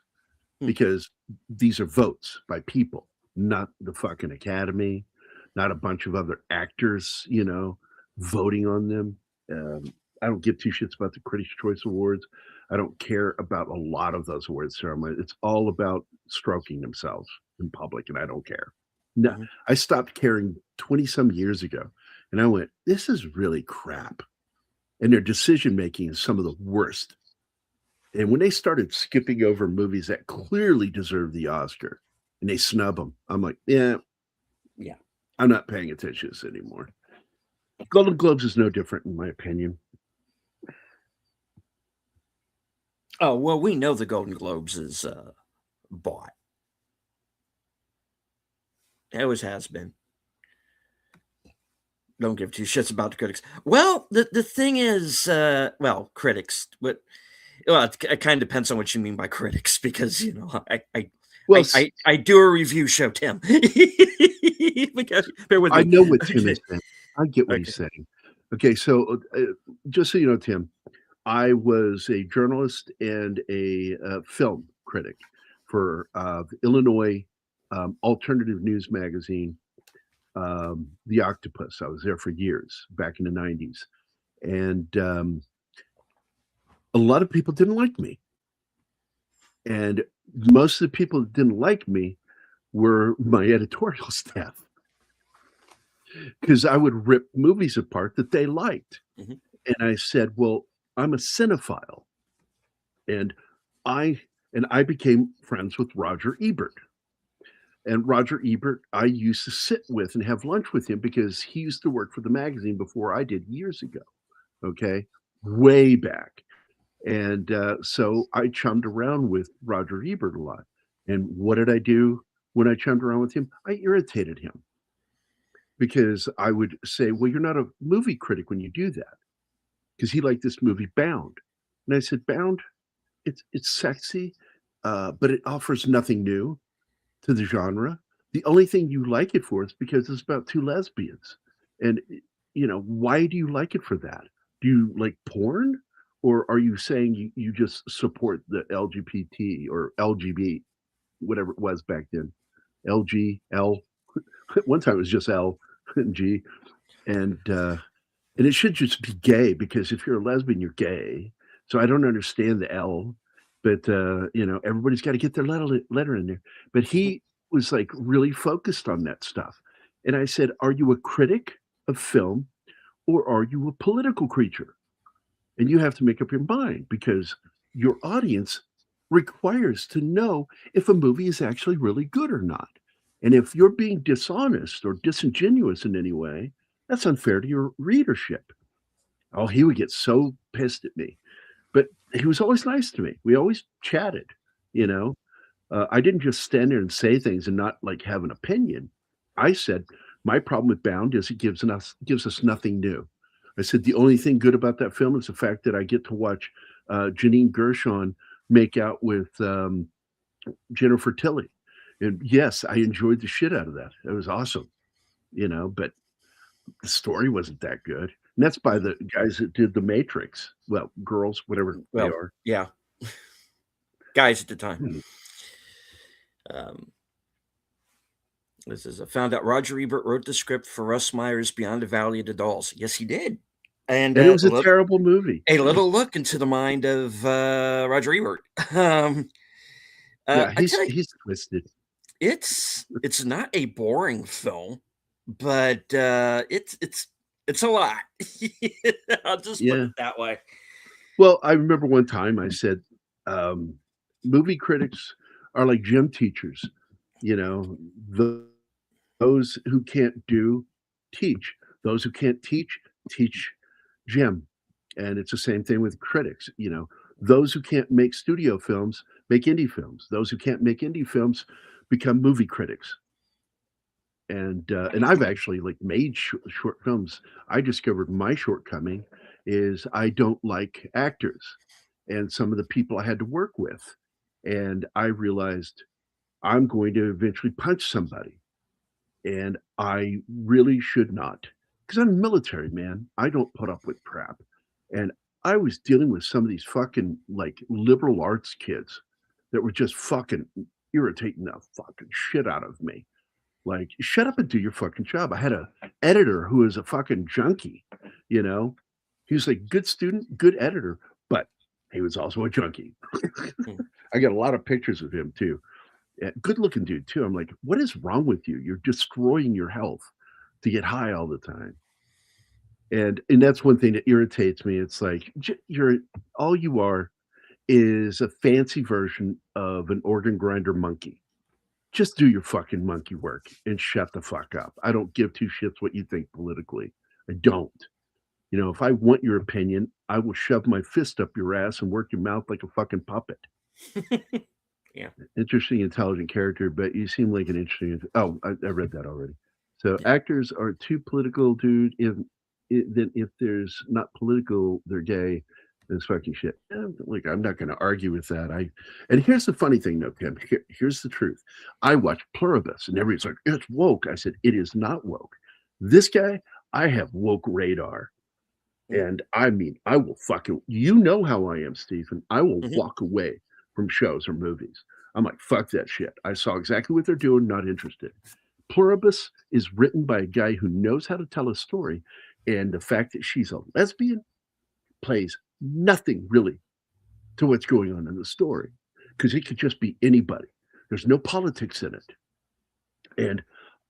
Speaker 2: Hmm.
Speaker 3: because these are votes by people, not the fucking Academy, not a bunch of other actors, voting on them. I don't give two shits about the Critics' Choice Awards. I don't care about a lot of those awards ceremonies. It's all about stroking themselves in public, and I don't care. No,
Speaker 2: Mhm.
Speaker 3: I stopped caring 20 some years ago, and I went, this is really crap. And their decision making is some of the worst. And when they started skipping over movies that clearly deserve the Oscar and they snub them, I'm like, yeah,
Speaker 2: Yeah.
Speaker 3: I'm not paying attention to this anymore. Golden Globes is no different, in my opinion.
Speaker 2: Oh, well, we know the Golden Globes is bought. It always has been. Don't give two shits about the critics. Well, the thing is, well, critics. Well, it kind of depends on what you mean by critics, because
Speaker 3: Well,
Speaker 2: I do a review show, Tim. Because, bear with
Speaker 3: I
Speaker 2: me.
Speaker 3: know what Tim
Speaker 2: Okay.
Speaker 3: is saying. I get what
Speaker 2: Okay.
Speaker 3: he's saying. Okay, so just so you know, Tim, I was a journalist and a film critic for the Illinois alternative news magazine, The Octopus. I was there for years back in the 90s. And a lot of people didn't like me. And most of the people that didn't like me were my editorial staff because I would rip movies apart that they liked.
Speaker 2: Mhm.
Speaker 3: And I said, well, I'm a cinephile. And I I became friends with Roger Ebert. And Roger Ebert, I used to sit with and have lunch with him because he used to work for the magazine before I did years ago. Okay. Way back. And so I chummed around with Roger Ebert a lot. And what did I do when I chummed around with him? I irritated him because I would say, well, you're not a movie critic when you do that. Because he liked this movie Bound. And I said, Bound, it's sexy, but it offers nothing new to the genre. The only thing you like it for is because it's about two lesbians. And why do you like it for that? Do you like porn? Or are you saying you just support the LGBT or LGB, whatever it was back then? LGL. One time it was just L and G. And it should just be gay because if you're a lesbian, you're gay. So I don't understand the L, but everybody's got to get their letter in there. But
Speaker 2: Mhm.
Speaker 3: he was like really focused on that stuff. And I said, are you a critic of film or are you a political creature? And you have to make up your mind because your audience requires to know if a movie is actually really good or not. And if you're being dishonest or disingenuous in any way, that's unfair to your readership. Oh, he would get so pissed at me, but he was always nice to me. We always chatted, you know. I didn't just stand there and say things and not like have an opinion. I said my problem with Bound is it gives us nothing new. I said the only thing good about that film is the fact that I get to watch Janine Gershon make out with Jennifer Tilly, and yes, I enjoyed the shit out of that. It was awesome, but the story wasn't that good. And that's by
Speaker 2: Mhm.
Speaker 3: the guys that did The Matrix. Well, girls, whatever they
Speaker 2: Well,
Speaker 3: are.
Speaker 2: yeah, guys at the time.
Speaker 3: Hmm.
Speaker 2: Um, this is I found out Roger Ebert wrote the script for Russ Meyer's Beyond the Valley of the Dolls. Yes, he did. And
Speaker 3: And it was a terrible movie.
Speaker 2: a little look into the mind of Roger Ebert. Um,
Speaker 3: Yeah,
Speaker 2: I
Speaker 3: he's
Speaker 2: tell you,
Speaker 3: he's twisted.
Speaker 2: it's not a boring film, but it's a lot. I'll just put
Speaker 3: Yeah.
Speaker 2: it that way.
Speaker 3: Well, I remember one time I said, um, movie critics are like gym teachers. You know, th- those who can't do, teach. Those who can't teach gym. And it's the same thing with critics. Those who can't make studio films make indie films. Those who can't make indie films become movie critics. And I've actually like made short films. I discovered my shortcoming is I don't like actors and some of the people I had to work with, and I realized I'm going to eventually punch somebody, and I really should not because I'm military man. I don't put up with crap, and I was dealing with some of these fucking like liberal arts kids that were just fucking irritating the fucking shit out of me. Like, shut up and do your fucking job. I had a editor who was a fucking junkie, you know. He was a good student, good editor, but he was also a junkie.
Speaker 2: Mm.
Speaker 3: I got a lot of pictures of him too. Good looking dude too. I'm like, what is wrong with you? You're destroying your health to get high all the time. And that's one thing that irritates me. It's like you're all you are is a fancy version of an organ grinder monkey. Just do your fucking monkey work and shut the fuck up. I don't give two shits what you think politically. I don't. You know, if I want your opinion, I will shove my fist up your ass and work your mouth like a fucking puppet.
Speaker 2: Yeah.
Speaker 3: Interesting, intelligent character, but you seem like an interesting. Oh, I read that already. So
Speaker 2: Yeah.
Speaker 3: actors are too political, dude. Then if there's not political, they're gay. That's fucking shit. Like I'm not going to argue with that. And here's the funny thing, though, Kim. Here's the truth. I watch Pluribus, and everybody's like, "It's woke." I said, "It is not woke." This guy, I have woke radar. And I mean, I will fucking, you know how I am, Stephen. I will
Speaker 2: Mhm.
Speaker 3: walk away from shows or movies. I'm like, fuck that shit. I saw exactly what they're doing, not interested. Pluribus is written by a guy who knows how to tell a story. And the fact that she's a lesbian plays nothing really to what's going on in the story because it could just be anybody. There's no politics in it. And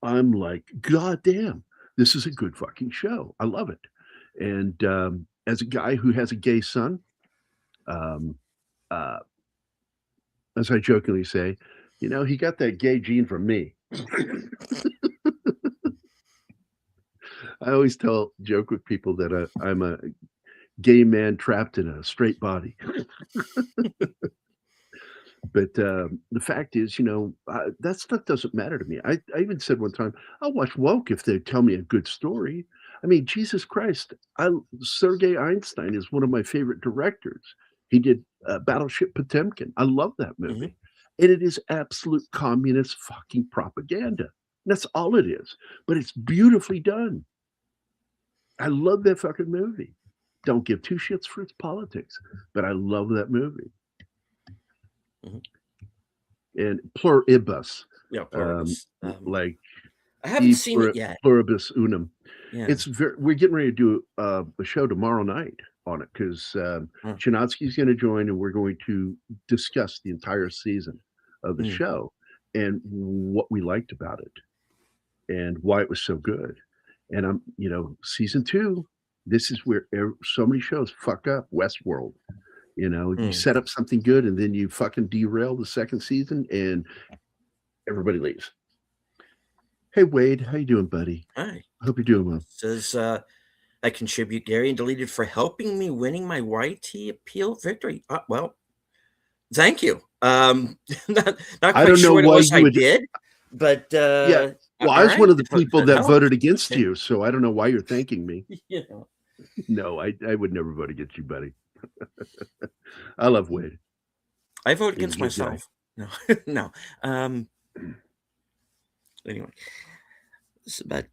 Speaker 3: I'm like, God damn, this is a good fucking show. I love it. And as a guy who has a gay son, um, uh, as I jokingly say, you know, he got that gay gene from me. I always joke with people that I'm a gay man trapped in a straight body. But the fact is, you know, that stuff doesn't matter to me. I even said one time, I'll watch woke if they tell me a good story. I mean, Jesus Christ, Sergei Einstein is one of my favorite directors. He did Battleship Potemkin. I love that
Speaker 2: Mhm.
Speaker 3: movie. And it is absolute communist fucking propaganda. That's all it is. But it's beautifully done. I love that fucking movie. Don't give two shits for its politics, but I love that movie.
Speaker 2: Mhm.
Speaker 3: And pluribus,
Speaker 2: Yeah.
Speaker 3: um,
Speaker 2: Pluribus.
Speaker 3: like
Speaker 2: I haven't
Speaker 3: e
Speaker 2: seen it yet.
Speaker 3: pluribus unum.
Speaker 2: Yeah.
Speaker 3: It's very. We're getting ready to do a show tomorrow night on it because
Speaker 2: Huh.
Speaker 3: Chinatsky's going to join, and we're going to discuss the entire season of the
Speaker 2: Mm.
Speaker 3: show and what we liked about it and why it was so good. And I'm, you know, season two. This is where so many shows fuck up. Westworld. You know, you
Speaker 2: Mm.
Speaker 3: set up something good, and then you fucking derail the second season, and everybody leaves. Hey Wade, how you doing, buddy?
Speaker 2: Hi.
Speaker 3: I hope you're doing well.
Speaker 2: Says I contribute Gary and deleted for helping me winning my YT appeal victory. Well, thank you. Not
Speaker 3: I
Speaker 2: quite
Speaker 3: don't know
Speaker 2: sure what it
Speaker 3: why
Speaker 2: was
Speaker 3: you
Speaker 2: I
Speaker 3: would.
Speaker 2: did, but
Speaker 3: Yeah. Well, I
Speaker 2: all
Speaker 3: was one
Speaker 2: right.
Speaker 3: of the people
Speaker 2: If it
Speaker 3: that voted
Speaker 2: helps,
Speaker 3: against you, so I don't know why you're thanking me.
Speaker 2: you know.
Speaker 3: No, I would never vote against you, buddy. I love Wade.
Speaker 2: I vote
Speaker 3: He's a
Speaker 2: against
Speaker 3: good guy.
Speaker 2: myself. No, no. Anyway, but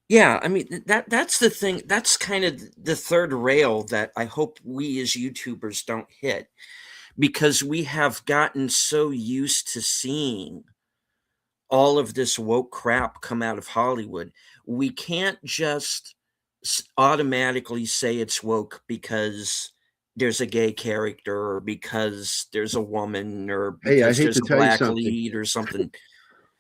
Speaker 2: yeah, I mean that's the thing. That's kind of the third rail that I hope we as YouTubers don't hit because we have gotten so used to seeing all of this woke crap come out of Hollywood. We can't just automatically say it's woke because there's a gay character or because there's a woman or
Speaker 3: Hey, I
Speaker 2: because
Speaker 3: hate
Speaker 2: there's
Speaker 3: to
Speaker 2: a
Speaker 3: tell you
Speaker 2: black
Speaker 3: something.
Speaker 2: lead or something.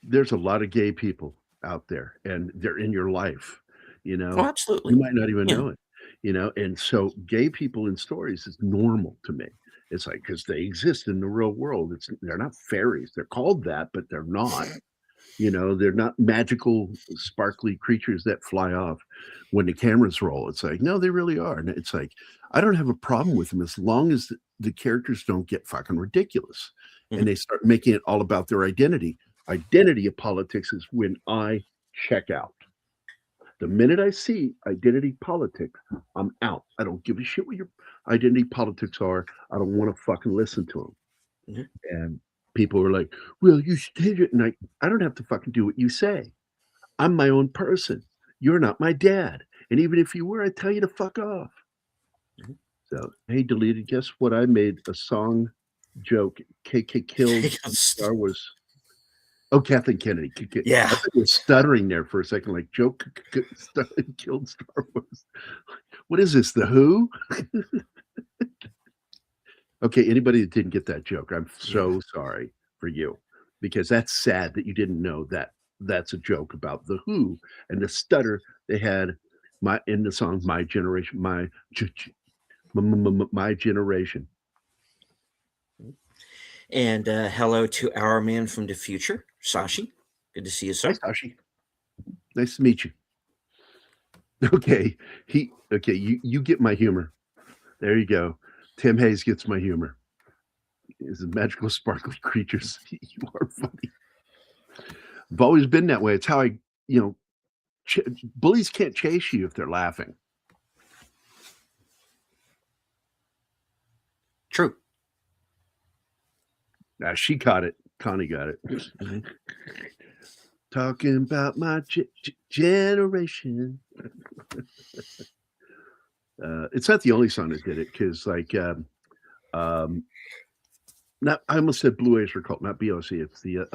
Speaker 3: There's a lot of gay people out there, and they're in your life. You
Speaker 2: Oh,
Speaker 3: know, you
Speaker 2: absolutely.
Speaker 3: might not even
Speaker 2: Yeah.
Speaker 3: know it. You know, and so gay people in stories is normal to me. It's like because they exist in the real world. They're not fairies. They're called that, but they're not. You know, they're not magical, sparkly creatures that fly off when the cameras roll. It's like, no, they really are. And it's like, I don't have a problem with them as long as the characters don't get fucking ridiculous and
Speaker 2: Mhm.
Speaker 3: they start making it all about their identity. Identity of politics is when I check out. The minute I see identity politics, I'm out. I don't give a shit what your identity politics are. I don't want to fucking listen to them.
Speaker 2: Mhm.
Speaker 3: And people are like, well, you should change it. And I don't have to fucking do what you say. I'm my own person. You're not my dad. And even if you were, I'd tell you to fuck off.
Speaker 2: Mhm.
Speaker 3: So, hey, deleted. Guess what? I made a song joke. KK killed Star Wars. Oh, Kathleen Kennedy. I
Speaker 2: Yeah.
Speaker 3: thought you were stuttering there for a second, like joke killed Star Wars. What is this? The Who? Okay, anybody that didn't get that joke, I'm
Speaker 2: Yeah.
Speaker 3: so sorry for you, because that's sad that you didn't know that that's a joke about The Who and the stutter they had in the song "My Generation," my generation.
Speaker 2: And hello to our man from the future, Sashi. Good to see you,
Speaker 3: Hi,
Speaker 2: sir.
Speaker 3: Sashi. Nice to meet you. Okay, you get my humor. There you go. Tim Hayes gets my humor. Is magical, sparkly creatures. You are funny. I've always been that way. It's how you know, bullies can't chase you if they're laughing.
Speaker 2: True.
Speaker 3: Now she caught it. Connie got it.
Speaker 2: Mhm.
Speaker 3: Talking about my generation. It's not the only song that did it, because like not I almost said Blue Oyster Cult, not BOC. It's the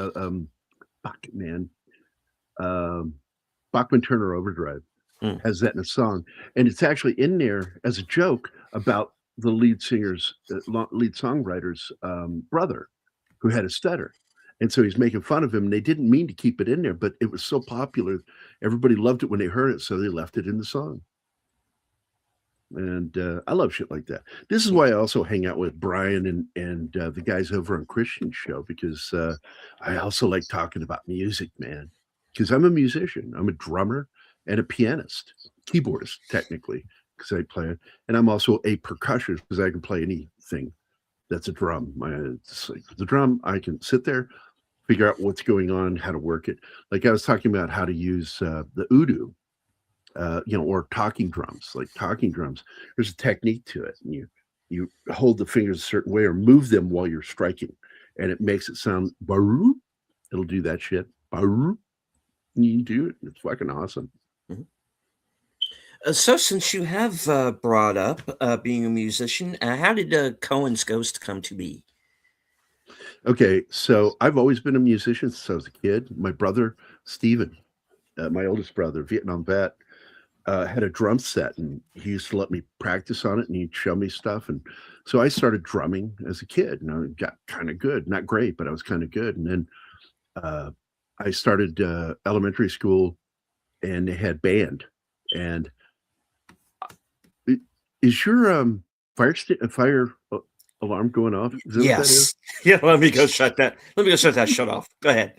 Speaker 3: fuck man. Bachman Turner Overdrive
Speaker 2: Mm.
Speaker 3: has that in a song, and it's actually in there as a joke about the lead singer's lead songwriter's brother, who had a stutter. And so he's making fun of him. And they didn't mean to keep it in there, but it was so popular. Everybody loved it when they heard it. So they left it in the song. And I love shit like that. This is why I also hang out with Brian and the guys over on Christian Show, because I also like talking about music, man. Because I'm a musician. I'm a drummer and a pianist, keyboardist, technically, because I play it. And I'm also a percussionist, because I can play anything that's a drum. It's like the drum, I can sit there, figure out what's going on, how to work it. Like I was talking about how to use the udu, or talking drums. Like talking drums, there's a technique to it, and you hold the fingers a certain way or move them while you're striking, and it makes it sound baru. It'll do that shit. Baru. You do it. It's fucking awesome.
Speaker 2: Mhm. So, since you have brought up being a musician, how did Cohen's Ghost come to be?
Speaker 3: Okay, so I've always been a musician since I was a kid. My brother Steven, my oldest brother, Vietnam vet, had a drum set, and he used to let me practice on it, and he'd show me stuff. And so I started drumming as a kid, and I got kind of good, not great, but I was kind of good. And then uh, I started elementary school, and they had band. And is your fire alarm going off? Is that what that is?
Speaker 2: Yes. Yeah. Let me go shut that. Let me go shut that shut off. Go ahead.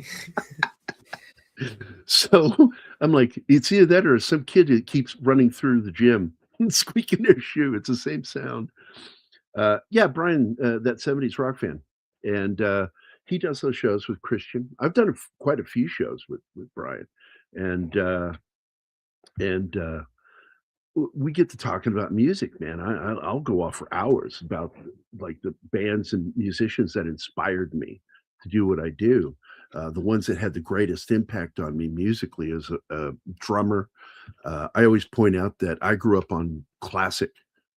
Speaker 3: So I'm like, it's either that or some kid that keeps running through the gym and squeaking their shoe. It's the same sound. Yeah, Brian, that 70s rock fan. And he does those shows with Christian. I've done quite a few shows with Brian. And we get to talking about music, man. I'll go off for hours about like the bands and musicians that inspired me to do what I do. The ones that had the greatest impact on me musically as a drummer. I always point out that I grew up on classic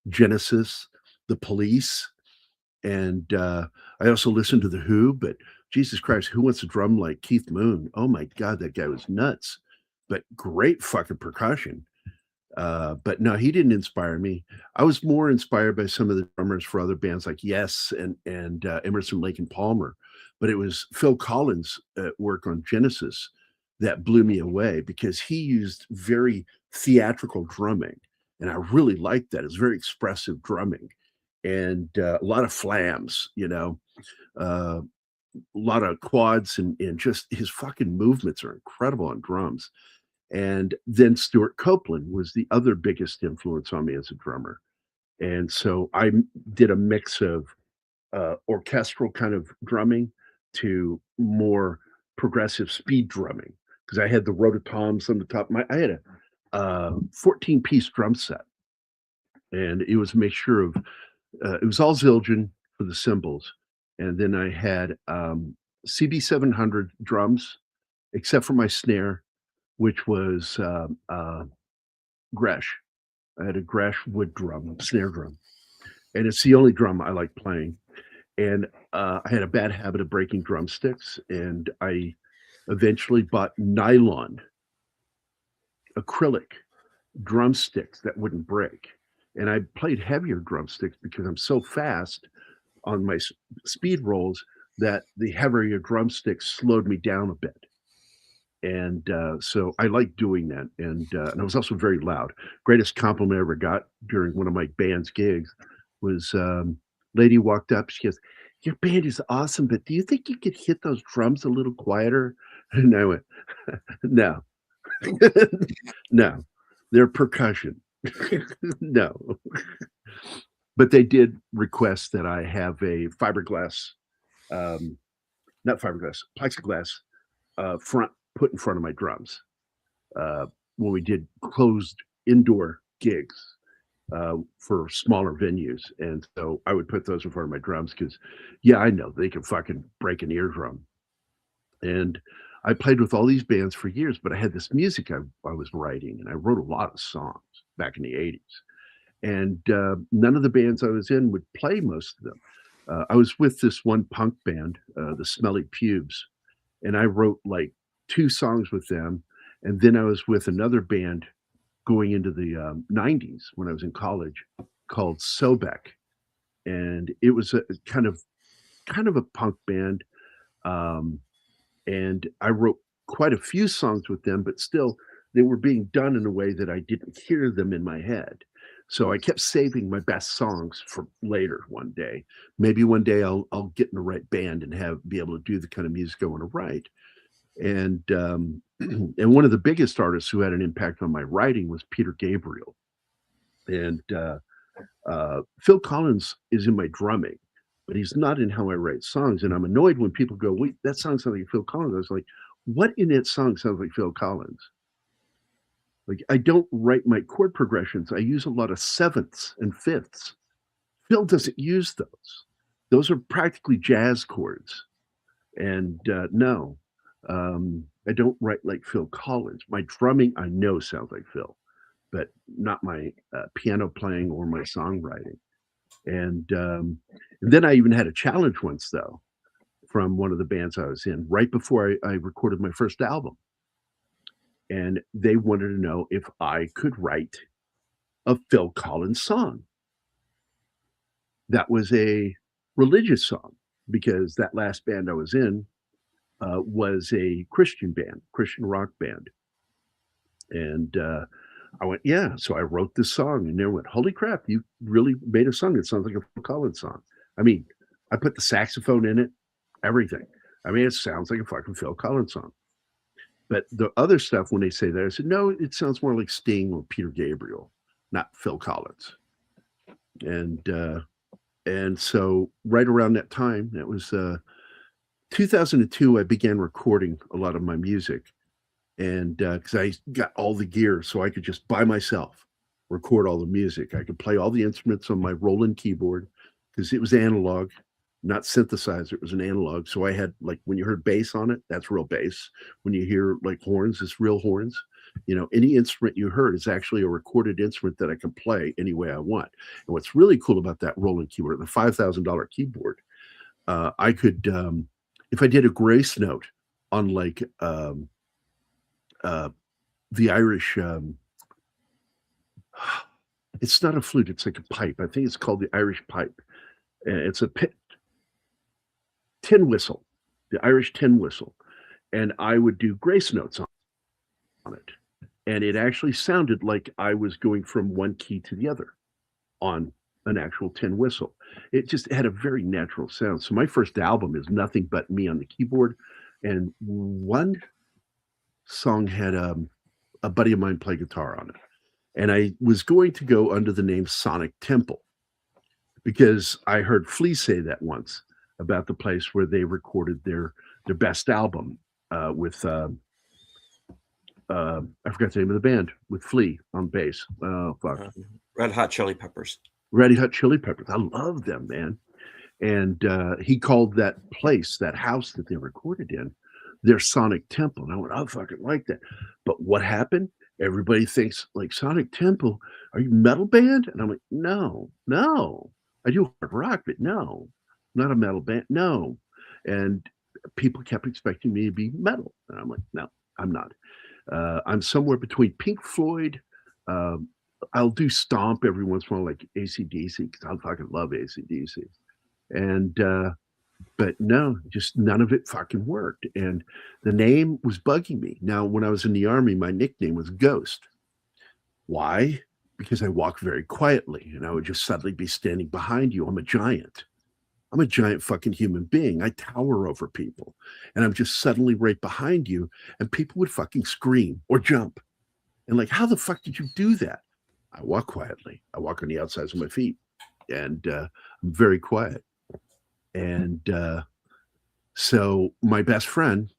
Speaker 3: Genesis, The Police, and I also listened to The Who. But Jesus Christ, who wants to drum like Keith Moon? Oh my God, that guy was nuts, but great fucking percussion. But no, he didn't inspire me. I was more inspired by some of the drummers for other bands like Yes and Emerson, Lake and Palmer. But it was Phil Collins' work on Genesis that blew me away, because he used very theatrical drumming, and I really liked that. It's very expressive drumming, and a lot of flams, a lot of quads, and just his fucking movements are incredible on drums. And then Stuart Copeland was the other biggest influence on me as a drummer. And so did a mix of orchestral kind of drumming to more progressive speed drumming, because I had the rototoms on the top. I had a 14-piece drum set, and it was a mixture of it was all Zildjian for the cymbals, and then I had CB 700 drums, except for my snare, which was Gresh. I had a grass wood drum, snare drum, and it's the only drum I like playing. And I had a bad habit of breaking drumsticks, and I eventually bought nylon acrylic drumsticks that wouldn't break. And I played heavier drumsticks because I'm so fast on my speed rolls that the heavier drumsticks slowed me down a bit. And so I like doing that. And I was also very loud. Greatest compliment I ever got during one of my band's gigs was lady walked up. She goes, "Your band is awesome, but do you think you could hit those drums a little quieter?" And I went, "No, no, they're percussion. No." But they did request that I have a fiberglass, not fiberglass, plexiglass front put in front of my drums when we did closed indoor gigs for smaller venues. And so I would put those in front of my drums because, yeah, I know they can fucking break an eardrum. And I played with all these bands for years, but I had this music I was writing, and I wrote a lot of songs back in the 80s. And none of the bands I was in would play most of them. I was with this one punk band, the Smelly Pubes, and I wrote like 2 songs with them. And then I was with another band going into the 90s when I was in college called Sobek. And it was a kind of a punk band. And I wrote quite a few songs with them, but still they were being done in a way that I didn't hear them in my head. So I kept saving my best songs for later one day. Maybe one day I'll get in the right band and be able to do the kind of music I want to write. And and one of the biggest artists who had an impact on my writing was Peter Gabriel. And Phil Collins is in my drumming, but he's not in how I write songs. And I'm annoyed when people go, "Wait, that song sounds like Phil Collins." I was like, what in that song sounds like Phil Collins? Like, I don't write my chord progressions. I use a lot of sevenths and fifths. Phil doesn't use those. Those are practically jazz chords. And no, I don't write like Phil Collins. My drumming, I know, sounds like Phil, but not my piano playing or my songwriting. And then I even had a challenge once, though, from one of the bands I was in right before I recorded my first album. And they wanted to know if I could write a Phil Collins song. That was a religious song because that last band I was in was a Christian band, Christian rock band. And I went, yeah. So I wrote this song, and they went, "Holy crap, you really made a song that sounds like a Phil Collins song." I mean, I put the saxophone in it, everything. I mean, it sounds like a fucking Phil Collins song. But the other stuff, when they say that, I said, no, it sounds more like Sting or Peter Gabriel, not Phil Collins. And so right around that time, that was 2002, I began recording a lot of my music. And because I got all the gear, so I could just by myself record all the music. I could play all the instruments on my Roland keyboard because it was analog, not synthesizer. It was an analog. So I had, like, when you heard bass on it, that's real bass. When you hear like horns, it's real horns. You know, any instrument you heard is actually a recorded instrument that I can play any way I want. And what's really cool about that Roland keyboard, the $5,000 keyboard, I could, if I did a grace note on like the Irish, it's not a flute, it's like a pipe. I think it's called the Irish pipe. It's a tin whistle, the Irish tin whistle. And I would do grace notes on it. And it actually sounded like I was going from one key to the other on an actual tin whistle. It just had a very natural sound. So my first album is nothing but me on the keyboard. And one song had a buddy of mine play guitar on it. And I was going to go under the name Sonic Temple because I heard Flea say that once about the place where they recorded their best album with I forgot the name of the band, with Flea on bass. Oh fuck,
Speaker 2: Red Hot Chili Peppers.
Speaker 3: Red Hot Chili Peppers. I love them, man. And he called that place, that house that they recorded in, their Sonic Temple. And I went, I fucking like that. But what happened? everybody thinks like Sonic Temple, are you metal band? And I'm like, no, no. I do hard rock, but no, not a metal band. No. And people kept expecting me to be metal. And I'm like, no, I'm not. I'm somewhere between Pink Floyd. Um, I'll do Stomp every once in a while, like AC/DC, because I fucking love AC/DC. And but no, just none of it fucking worked. And the name was bugging me. Now, when I was in the army, my nickname was Ghost. Why? Because I walk very quietly and I would just suddenly be standing behind you. I'm a giant. I'm a giant fucking human being. I tower over people and I'm just suddenly right behind you and people would fucking scream or jump. And like, how the fuck did you do that? I walk quietly. I walk on the outsides of my feet and I'm very quiet. And so my best friend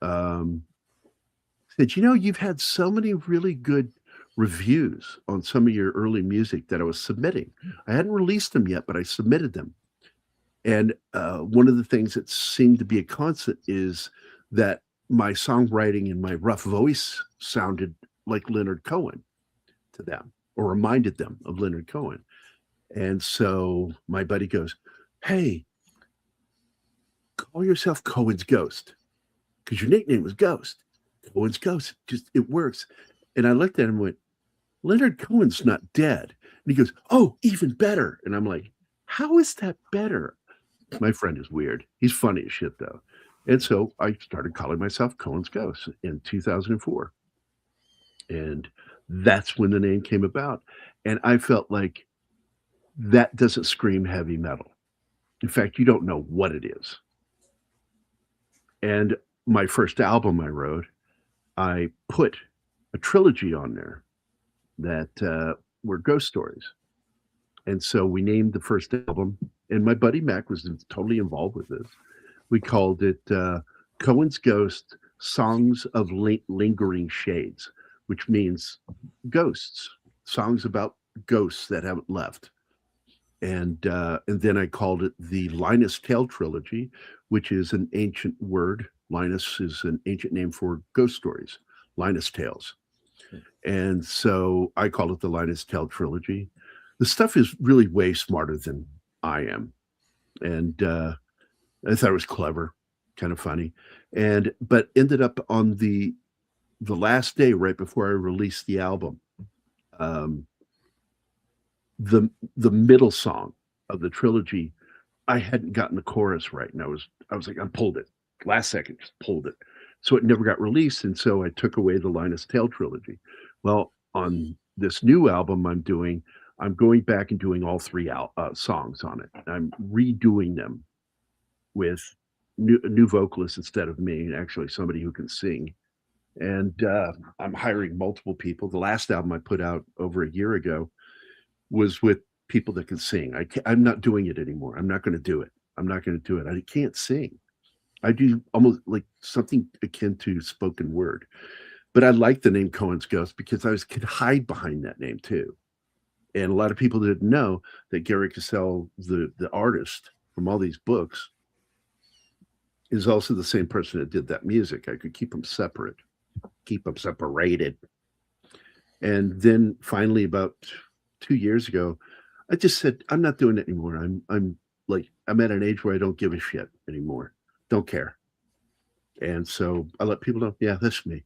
Speaker 3: said, you know, you've had so many really good reviews on some of your early music that I was submitting. I hadn't released them yet, but I submitted them. And one of the things that seemed to be a constant is that my songwriting and my rough voice sounded like Leonard Cohen to them or reminded them of Leonard Cohen. And so my buddy goes, hey, call yourself Cohen's Ghost because your nickname was Ghost. Cohen's Ghost. Just it works. And I looked at him and went, Leonard Cohen's not dead. And he goes, oh, even better. And I'm like, how is that better? My friend is weird. He's funny as shit, though. And so I started calling myself Cohen's Ghost in 2004. And that's when the name came about. And I felt like that doesn't scream heavy metal. In fact, you don't know what it is. And my first album I wrote, I put a trilogy on there that were ghost stories. And so we named the first album, and my buddy Mac was totally involved with this. We called it Cohen's Ghost Songs of Lingering Shades, which means ghosts, songs about ghosts that haven't left. And then I called it the Linus Tale Trilogy, which is an ancient word. Linus is an ancient name for ghost stories, Linus Tales. And so I call it the Linus Tale Trilogy. The stuff is really way smarter than I am. And I thought it was clever, kind of funny. But ended up on the last day right before I released the album, the middle song of the trilogy, I hadn't gotten the chorus right. And I was like, I pulled it. Last second, just pulled it. So it never got released. And so I took away the Linus Tale Trilogy. Well, on this new album I'm going back and doing all three songs on it. I'm redoing them with new vocalists instead of me, actually somebody who can sing. And I'm hiring multiple people. The last album I put out over a year ago was with people that can sing. I'm not doing it anymore. I'm not going to do it. I'm not going to do it. I can't sing. I do almost like something akin to spoken word. But I like the name Cohen's Ghost because I could hide behind that name too. And a lot of people didn't know that Gerry Kissel, the artist from all these books, is also the same person that did that music. I could keep them separate, keep them separated. And then finally, about 2 years ago, I just said, I'm not doing it anymore. I'm at an age where I don't give a shit anymore. Don't care. And so I let people know, yeah, that's me.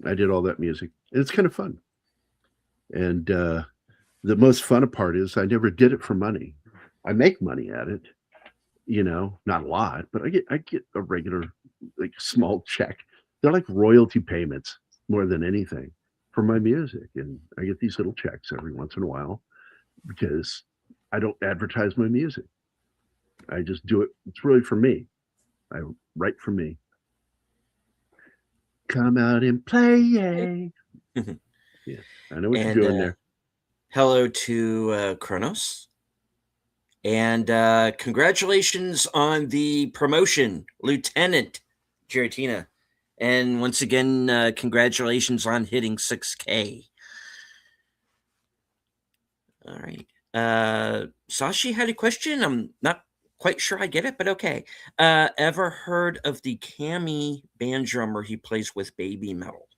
Speaker 3: I did all that music. And it's kind of fun. And the most fun part is I never did it for money. I make money at it, not a lot, but I get a regular, like small check. They're like royalty payments more than anything for my music. And I get these little checks every once in a while because I don't advertise my music. I just do it. It's really for me. I write for me. Come out and play. Yay. Yeah, I know what you're doing there.
Speaker 2: Hello to Kronos. And congratulations on the promotion, Lieutenant Giratina. And once again, congratulations on hitting 6K. All right. Sashi had a question. I'm not quite sure I get it, but okay. Ever heard of the Cammy band drummer he plays with Baby Metal?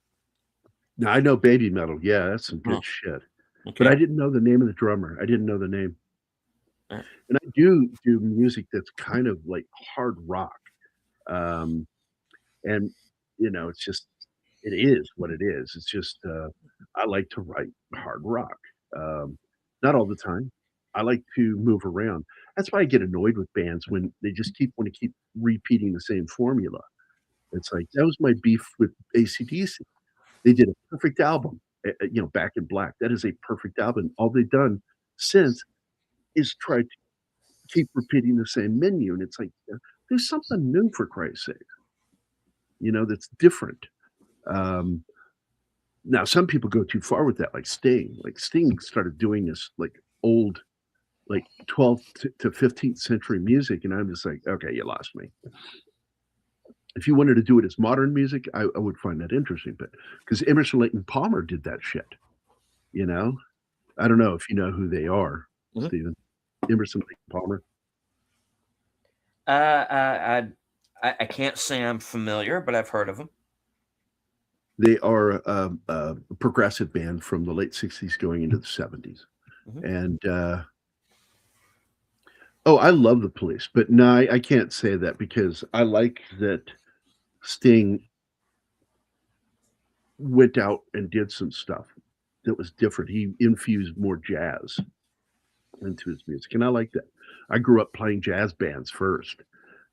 Speaker 3: Now I know Baby Metal. Yeah, that's some
Speaker 2: Oh,
Speaker 3: good shit. But I
Speaker 2: okay.
Speaker 3: didn't know the name of the drummer. I didn't know the name.
Speaker 2: Uh,
Speaker 3: And I do music that's kind of like hard rock. Um, and it's just it is what it is. It's just I like to write hard rock. Um, not all the time. I like to move around. That's why I get annoyed with bands when they just want to keep repeating the same formula. It's like that was my beef with AC/DC. They did a perfect album, Back in Black. That is a perfect album. All they've done since is try to keep repeating the same menu, and it's like, there's something new for Christ's sake, that's different. Um, Now some people go too far with that, like Sting. Like Sting started doing this like old, like 12th to 15th century music, and I'm just like, okay, you lost me. If you wanted to do it as modern music, I would find that interesting, but because Emerson Lake and Palmer did that shit, you know. I don't know if you know who they are,
Speaker 2: mhm.
Speaker 3: Stephen. Emerson Lake and Palmer.
Speaker 2: I can't say I'm familiar, but I've heard of them.
Speaker 3: They are a progressive band from the late '60s going into the '70s,
Speaker 2: Mhm.
Speaker 3: and oh, I love the Police, but no, I can't say that because I like that Sting went out and did some stuff that was different. He infused more jazz into his music, and I like that. I grew up playing jazz bands first,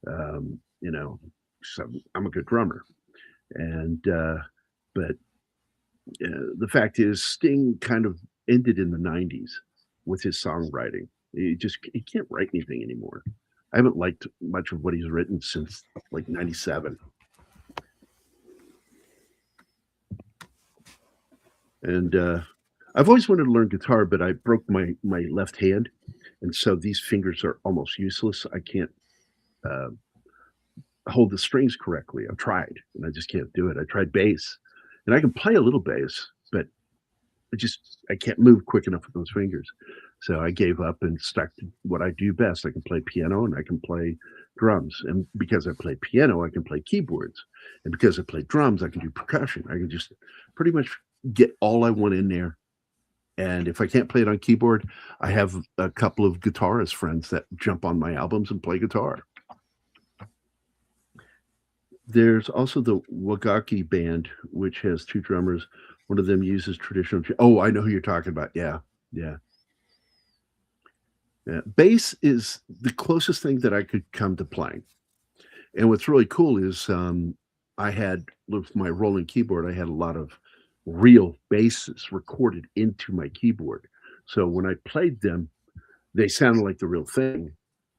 Speaker 3: um, you know, so I'm a good drummer, and but the fact is, Sting kind of ended in the '90s with his songwriting. He can't write anything anymore. I haven't liked much of what he's written since like '97. And I've always wanted to learn guitar, but I broke my left hand, and so these fingers are almost useless. I can't uh, hold the strings correctly. I've tried, and I just can't do it. I tried bass, and I can play a little bass, but I can't move quick enough with those fingers. So I gave up and stuck to what I do best. I can play piano and I can play drums. And because I play piano, I can play keyboards. And because I play drums, I can do percussion. I can just pretty much get all I want in there. And if I can't play it on keyboard, I have a couple of guitarist friends that jump on my albums and play guitar. There's also the Wagaki band, which has two drummers. One of them uses traditional. Oh, I know who you're talking about. Yeah, yeah, yeah. Bass is the closest thing that I could come to playing. And what's really cool is I had with my rolling keyboard, I had a lot of real basses recorded into my keyboard. So when I played them, they sounded like the real thing.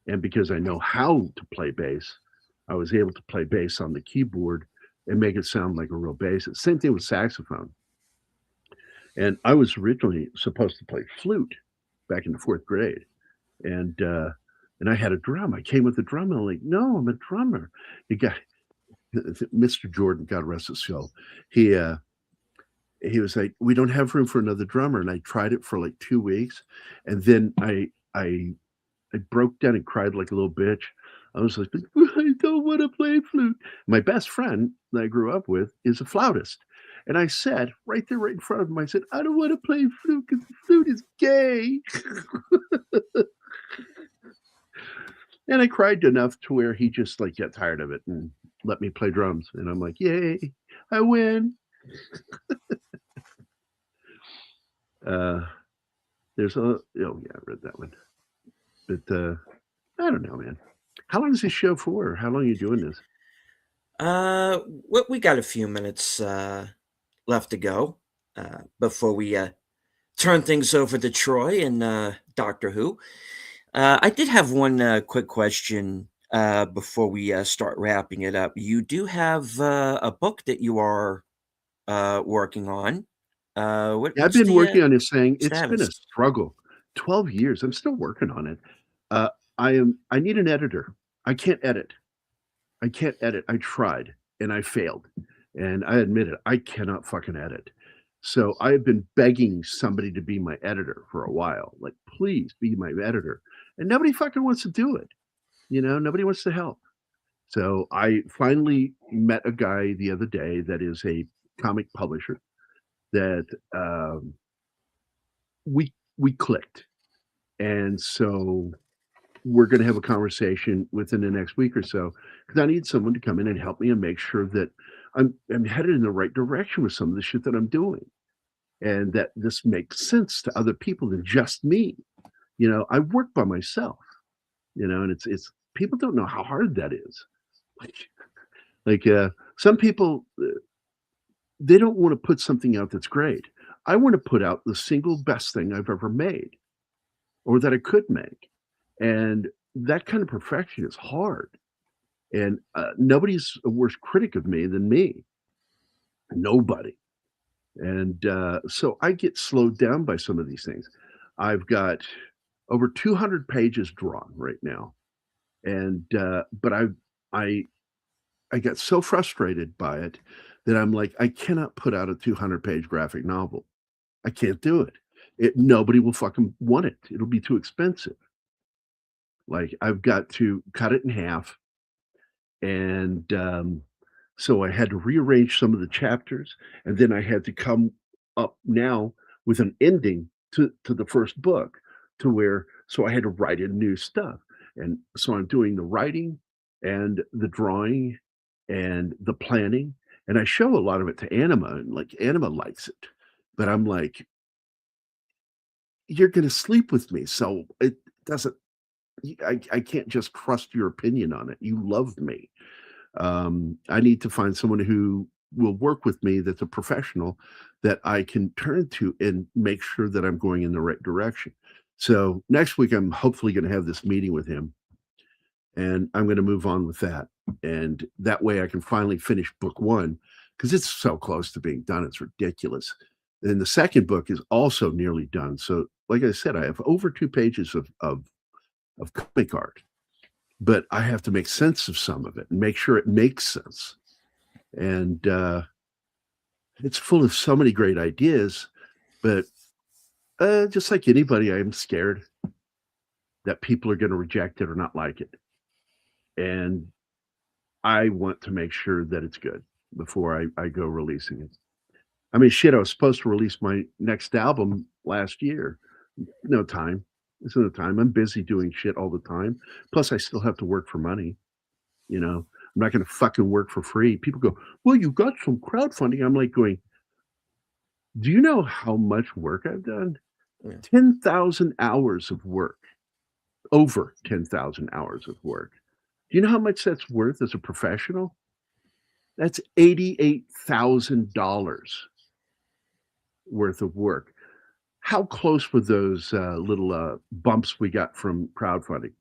Speaker 3: And because I know how to play bass, I was able to play bass on the keyboard and make it sound like a real bass. Same thing with saxophone. And I was originally supposed to play flute back in the fourth grade, and and I had a drum. I came with a drum, and I'm like, no, I'm a drummer. The guy, Mr. Jordan, God rest his soul, he uh, he was like, we don't have room for another drummer, and I tried it for like 2 weeks, and then I broke down and cried like a little bitch. I was like, I don't want to play flute. My best friend that I grew up with is a flautist. And I said, right there, right in front of him, I said, I don't want to play flute because the flute is gay. And I cried enough to where he just like got tired of it and let me play drums. And I'm like, yay, I win. Uh, oh yeah, I read that one. But I don't know, man. How long is this show for? How long are you doing this?
Speaker 2: We got a few minutes left to go before we turn things over to Troy and Doctor Who. I did have one quick question before we start wrapping it up. You do have a book that you are working on.
Speaker 3: Yeah, I've
Speaker 2: What's
Speaker 3: been
Speaker 2: the
Speaker 3: working on this thing. It's been
Speaker 2: status?
Speaker 3: a struggle. 12 years. I'm still working on it. Uh, I need an editor. I can't edit. I can't edit. I tried and I failed. And I admit it. I cannot fucking edit. So I've been begging somebody to be my editor for a while. Like, please be my editor. And nobody fucking wants to do it. Nobody wants to help. So I finally met a guy the other day that is a comic publisher, that we clicked, and so we're going to have a conversation within the next week or so because I need someone to come in and help me and make sure that I'm headed in the right direction with some of the shit that I'm doing, and that this makes sense to other people than just me. I work by myself, and it's people don't know how hard that is. Like, some people, they don't want to put something out that's great. I want to put out the single best thing I've ever made or that I could make. And that kind of perfection is hard. And nobody's a worse critic of me than me. Nobody. And so I get slowed down by some of these things. I've got over 200 pages drawn right now. And but I I got so frustrated by it that I'm like, I cannot put out a 200-page graphic novel. I can't do it. Nobody will fucking want it. It'll be too expensive. Like, I've got to cut it in half, and, so I had to rearrange some of the chapters, and then I had to come up now with an ending to the first book to where so I had to write in new stuff, and so I'm doing the writing and the drawing and the planning, and I show a lot of it to Anima, and, like, Anima likes it, but I'm like, "You're gonna sleep with me, so it doesn't I can't just trust your opinion on it. You love me." I need to find someone who will work with me that's a professional that I can turn to and make sure that I'm going in the right direction. So next week, I'm hopefully going to have this meeting with him and I'm going to move on with that. And that way I can finally finish book one because it's so close to being done. It's ridiculous. And the second book is also nearly done. So, like I said, I have over 2 pages of comic art, but I have to make sense of some of it and make sure it makes sense. And it's full of so many great ideas, but just like anybody, I'm scared that people are going to reject it or not like it. And I want to make sure that it's good before I go releasing it. I mean, shit, I was supposed to release my next album last year. No time. There's no time. I'm busy doing shit all the time. Plus, I still have to work for money. I'm not going to fucking work for free. People go, well, you got some crowdfunding. I'm like going, do you know how much work I've done?
Speaker 2: Yeah.
Speaker 3: 10,000 hours of work, over 10,000 hours of work. Do you know how much that's worth as a professional? That's $88,000 worth of work. How close were those little bumps we got from crowdfunding?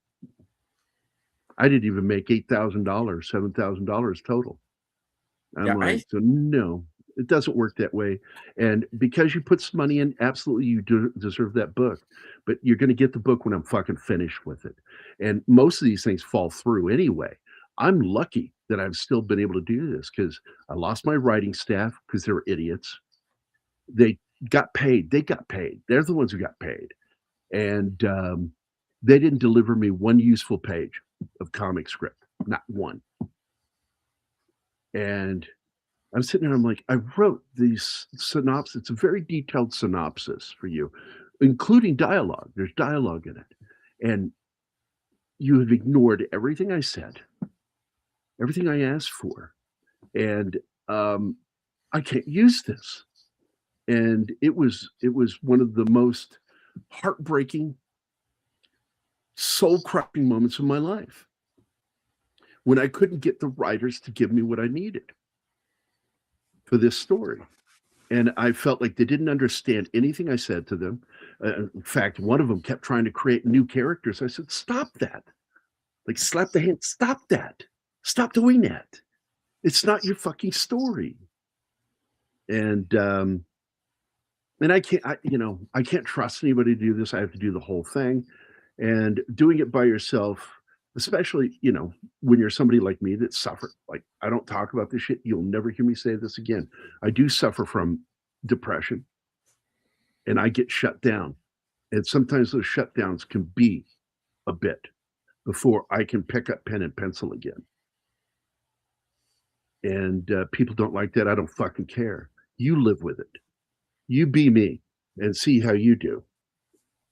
Speaker 3: I didn't even make $8,000, $7,000 total. I'm
Speaker 2: Yeah, I
Speaker 3: like, so no, it doesn't work that way. And because you put some money in, absolutely you do deserve that book. But you're going to get the book when I'm fucking finished with it. And most of these things fall through anyway. I'm lucky that I've still been able to do this because I lost my writing staff because they were idiots. They got paid. They got paid. They're the ones who got paid. And they didn't deliver me one useful page of comic script, not one. And I'm sitting there, I'm like, I wrote these synopsis. It's a very detailed synopsis for you, including dialogue. There's dialogue in it. And you have ignored everything I said, everything I asked for. And I can't use this. And it was one of the most heartbreaking, soul crushing moments of my life when I couldn't get the writers to give me what I needed for this story. And I felt like they didn't understand anything I said to them. In fact, one of them kept trying to create new characters. I said, "Stop that! Like, slap the hand. Stop that! Stop doing that! It's not your fucking story." And I can't trust anybody to do this. I have to do the whole thing, and doing it by yourself, especially when you're somebody like me that suffered. Like, I don't talk about this shit. You'll never hear me say this again. I do suffer from depression, and I get shut down. And sometimes those shutdowns can be a bit before I can pick up pen and pencil again. And people don't like that. I don't fucking care. You live with it. You be me and see how you do,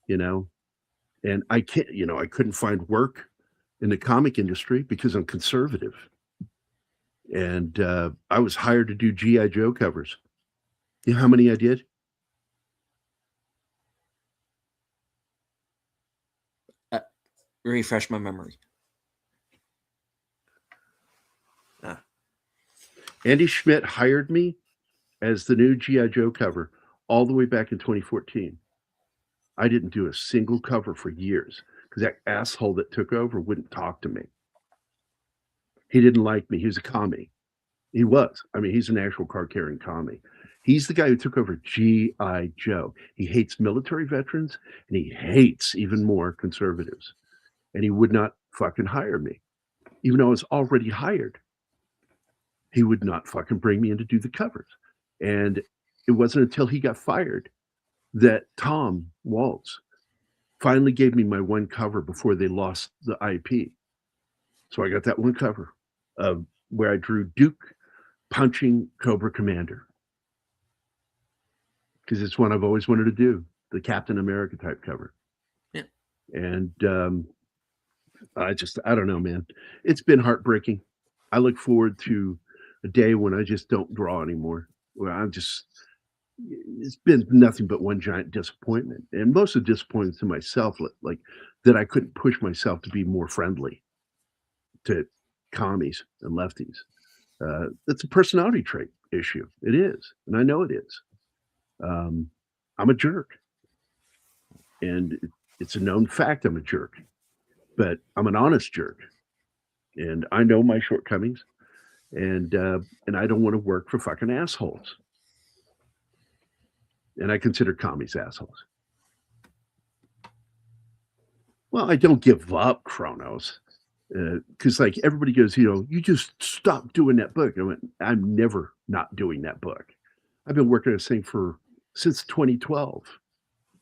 Speaker 3: you know? And I can't, I couldn't find work in the comic industry because I'm conservative. And I was hired to do G.I. Joe covers. You know how many I did?
Speaker 2: Refresh my memory.
Speaker 3: Andy Schmidt hired me as the new G.I. Joe cover all the way back in 2014. I didn't do a single cover for years because that asshole that took over wouldn't talk to me. He didn't like me. He was a commie. He was. I mean, he's an actual card-carrying commie. He's the guy who took over G.I. Joe. He hates military veterans, and he hates even more conservatives. And he would not fucking hire me, even though I was already hired. He would not fucking bring me in to do the covers. And it wasn't until he got fired that Tom Waltz finally gave me my one cover before they lost the IP. So I got that one cover of where I drew Duke punching Cobra Commander. Because it's one I've always wanted to do, the Captain America type cover.
Speaker 2: Yeah.
Speaker 3: And I don't know, man. It's been heartbreaking. I look forward to a day when I just don't draw anymore. Where it's been nothing but one giant disappointment. And most of the disappointment to myself, like that I couldn't push myself to be more friendly to commies and lefties. It's a personality trait issue. It is. And I know it is. I'm a jerk. And it's a known fact I'm a jerk. But I'm an honest jerk. And I know my shortcomings. And I don't want to work for fucking assholes. And I consider commies assholes. Well, I don't give up, Kronos. Because like everybody goes, you just stop doing that book. I went, I'm never not doing that book. I've been working on this thing since 2012,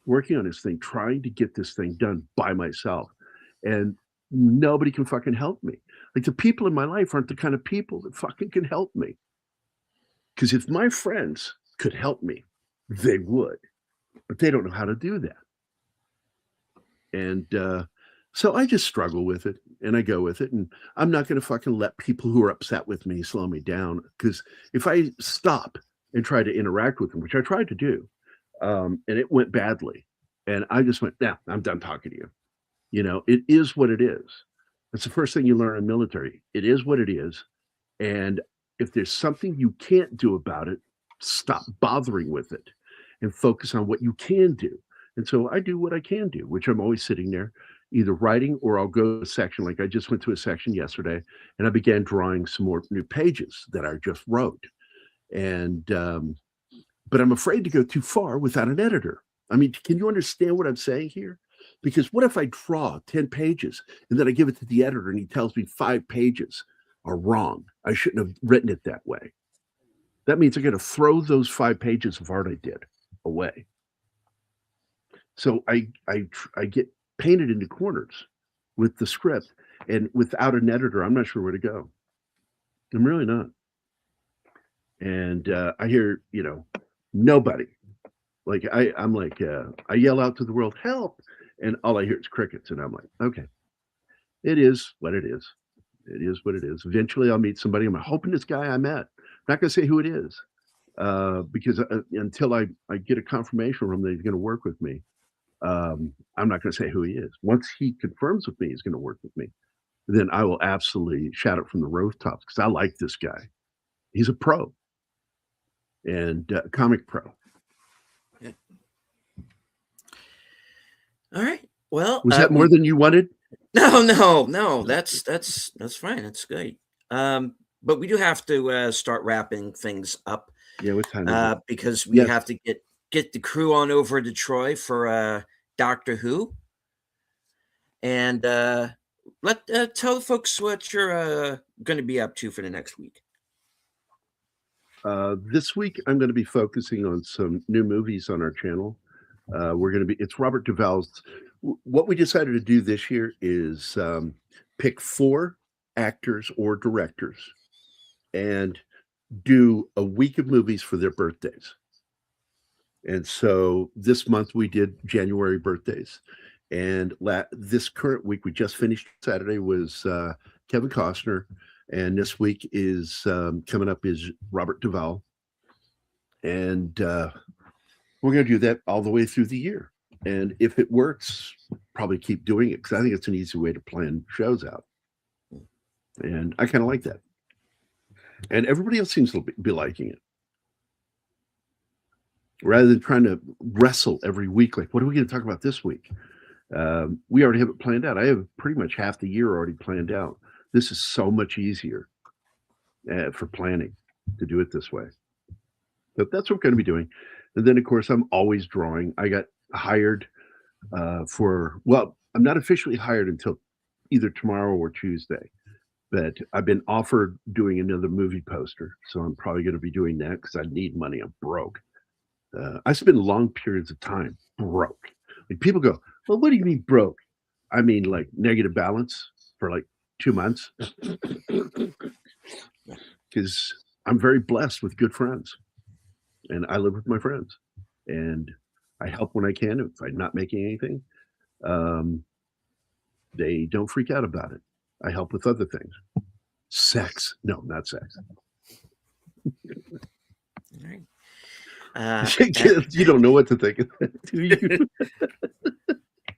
Speaker 3: working on this thing, trying to get this thing done by myself. And nobody can fucking help me. Like the people in my life aren't the kind of people that fucking can help me. Because if my friends could help me, they would. But they don't know how to do that. And so I just struggle with it and I go with it. And I'm not going to fucking let people who are upset with me slow me down. Because if I stop and try to interact with them, which I tried to do, and it went badly. And I just went, nah, I'm done talking to you. It is what it is. That's the first thing you learn in the military. It is what it is. And if there's something you can't do about it, stop bothering with it and focus on what you can do. And so I do what I can do, which I'm always sitting there, either writing or I'll go to a section. Like I just went to a section yesterday and I began drawing some more new pages that I just wrote. And, but I'm afraid to go too far without an editor. I mean, can you understand what I'm saying here? Because what if I draw 10 pages and then I give it to the editor and he tells me 5 pages are wrong? I shouldn't have written it that way. That means I got to throw those 5 pages of art I did away. So I get painted into corners with the script, and without an editor, I'm not sure where to go. I'm really not. And I hear, nobody. Like I'm like, I yell out to the world, help, and all I hear is crickets, and I'm like, okay, it is what it is. It is what it is. Eventually, I'll meet somebody. I'm hoping this guy I met. I'm not going to say who it is, because until I get a confirmation from him that he's going to work with me, I'm not going to say who he is. Once he confirms with me he's going to work with me, then I will absolutely shout it from the rooftops because I like this guy. He's a pro and comic pro.
Speaker 2: Yeah. All right. Well,
Speaker 3: was that more than you wanted?
Speaker 2: No. That's fine. That's great. But we do have to start wrapping things up.
Speaker 3: Yeah, what time?
Speaker 2: Because we have to get the crew on over to Troy for Doctor Who, and tell the folks what you're going to be up to for the next week.
Speaker 3: This week, I'm going to be focusing on some new movies on our channel. It's Robert Duvall's. What we decided to do this year is pick 4 actors or directors and do a week of movies for their birthdays. And so this month we did January birthdays. And this current week we just finished Saturday was Kevin Costner. And this week is coming up is Robert Duvall. And we're going to do that all the way through the year. And if it works, probably keep doing it because I think it's an easy way to plan shows out. And I kind of like that. And everybody else seems to be liking it. Rather than trying to wrestle every week, like, what are we going to talk about this week? We already have it planned out. I have pretty much half the year already planned out. This is so much easier for planning to do it this way. But that's what we're going to be doing. And then, of course, I'm always drawing. I got hired well, I'm not officially hired until either tomorrow or Tuesday. But I've been offered doing another movie poster. So I'm probably going to be doing that because I need money. I'm broke. I spend long periods of time broke. Like people go, well, what do you mean broke? I mean like negative balance for like 2 months. Because I'm very blessed with good friends. And I live with my friends. And I help when I can. If I'm not making anything, they don't freak out about it. I help with other things. Sex. No, not sex.
Speaker 2: All right.
Speaker 3: You don't know what to think of that, do you?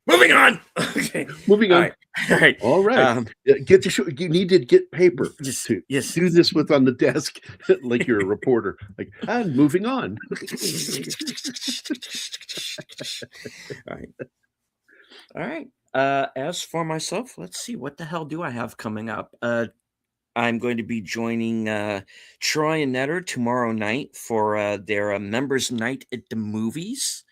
Speaker 2: Moving on. Okay.
Speaker 3: Moving on.
Speaker 2: All right.
Speaker 3: All right. Get the show. You need to get paper to
Speaker 2: yes.
Speaker 3: do this with on the desk, like you're a reporter. Like, I'm moving on.
Speaker 2: All right. All right. As for myself, let's see. What the hell do I have coming up? I'm going to be joining Troy and Netter tomorrow night for their members' night at the movies.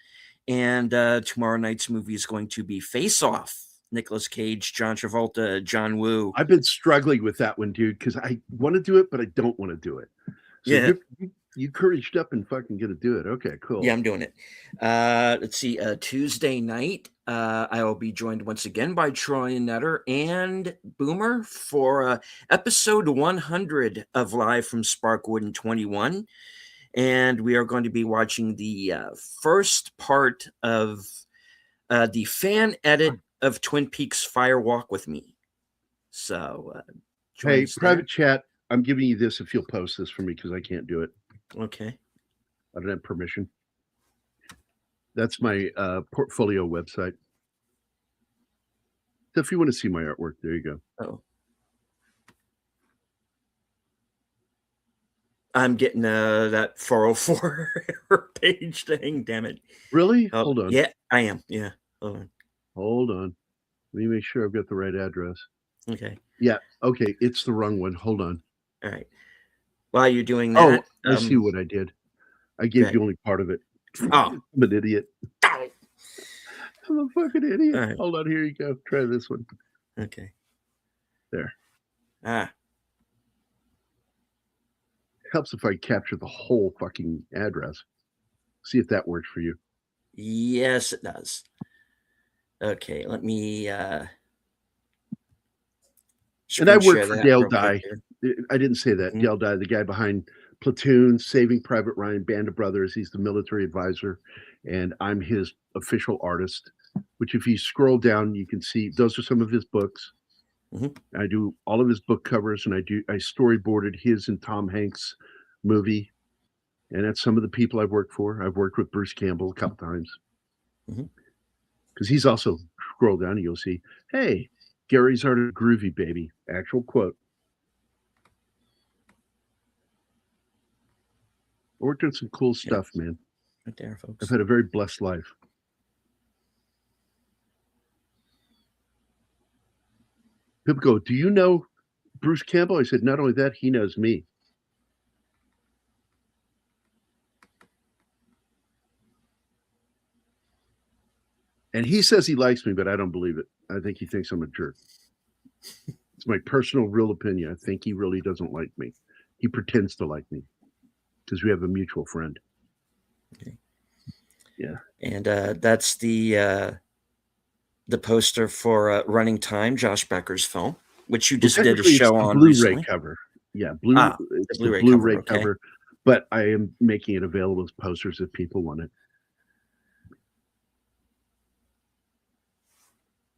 Speaker 2: And tomorrow night's movie is going to be Face Off. Nicolas Cage, John Travolta, John Woo.
Speaker 3: I've been struggling with that one, dude, because I want to do it, but I don't want to do it. So
Speaker 2: yeah.
Speaker 3: You couraged up and fucking gonna do it. Okay, cool.
Speaker 2: Yeah, I'm doing it. Let's see. Tuesday night, I will be joined once again by Troy and Netter and Boomer for episode 100 of Live from Sparkwood in 21. And we are going to be watching the first part of the fan edit of Twin Peaks Fire Walk with Me. So,
Speaker 3: hey, private chat, I'm giving you this if you'll post this for me because I can't do it.
Speaker 2: Okay.
Speaker 3: I don't have permission. That's my portfolio website. So if you want to see my artwork, there you go.
Speaker 2: Oh. I'm getting that 404 page thing. Damn it.
Speaker 3: Really? Hold on.
Speaker 2: Yeah, I am. Yeah.
Speaker 3: Hold on. Let me make sure I've got the right address.
Speaker 2: Okay.
Speaker 3: Yeah. Okay. It's the wrong one. Hold on.
Speaker 2: All right. While you're doing that.
Speaker 3: I see what I did. I gave you only part of it.
Speaker 2: Oh.
Speaker 3: I'm an idiot. I'm a fucking idiot. Right. Hold on. Here you go. Try this one.
Speaker 2: Okay.
Speaker 3: There. Helps if I capture the whole fucking address. See if that works for you.
Speaker 2: Yes, it does. Okay, let me
Speaker 3: and I work for Dale Dye. I didn't say that. Dale Dye, the guy behind Platoon, Saving Private Ryan, Band of Brothers. He's the military advisor, and I'm his official artist, which if you scroll down, you can see those are some of his books. I do all of his book covers, and I storyboarded his and Tom Hanks movie, and that's some of the people I've worked for. I've worked with Bruce Campbell a couple times because he's also, scroll down and you'll see, hey, Gerry's art of groovy, baby. Actual quote. I worked on some cool stuff, man.
Speaker 2: Right there, folks.
Speaker 3: I've had a very blessed life. People go, do you know Bruce Campbell? I said, not only that, he knows me. And he says he likes me, but I don't believe it. I think he thinks I'm a jerk. It's my personal, real opinion. I think he really doesn't like me. He pretends to like me because we have a mutual friend.
Speaker 2: Okay.
Speaker 3: Yeah.
Speaker 2: And that's the poster for Running Time, Josh Becker's film, which you just did a show on
Speaker 3: Blu-ray
Speaker 2: recently.
Speaker 3: cover. Yeah, it's the Blu-ray cover. But I am making it available as posters if people want it.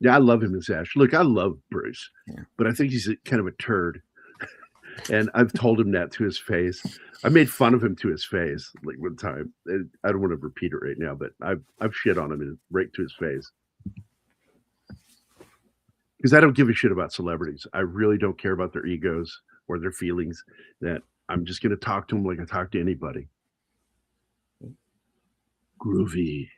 Speaker 3: Yeah, I love him as Ash. Look, I love Bruce,
Speaker 2: Yeah.
Speaker 3: but I think he's kind of a turd. And I've told him that to his face. I made fun of him to his face like one time. And I don't want to repeat it right now, but I've shit on him right to his face. Because I don't give a shit about celebrities. I really don't care about their egos or their feelings. That I'm just going to talk to them like I talk to anybody. Groovy.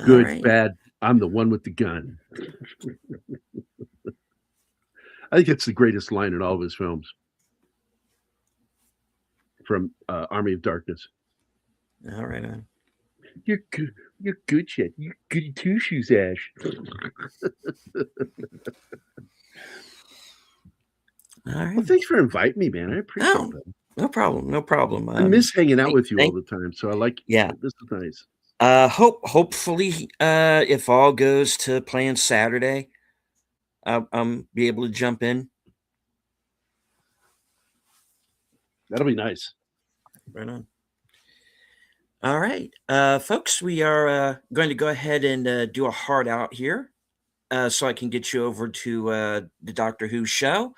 Speaker 3: Good,
Speaker 2: right.
Speaker 3: bad. I'm the one with the gun. I think it's the greatest line in all of his films. From Army of Darkness.
Speaker 2: All right. On.
Speaker 3: You're good. You're good shit. You're goody two shoes, Ash.
Speaker 2: All right.
Speaker 3: Well, thanks for inviting me, man. I appreciate it.
Speaker 2: No problem. No problem.
Speaker 3: I miss hanging out with you all the time. So I like.
Speaker 2: Yeah.
Speaker 3: This is nice.
Speaker 2: Hopefully, if all goes to plan Saturday, I'll be able to jump in.
Speaker 3: That'll be nice.
Speaker 2: Right on. All right, folks, we are going to go ahead and do a hard out here so I can get you over to the Doctor Who show.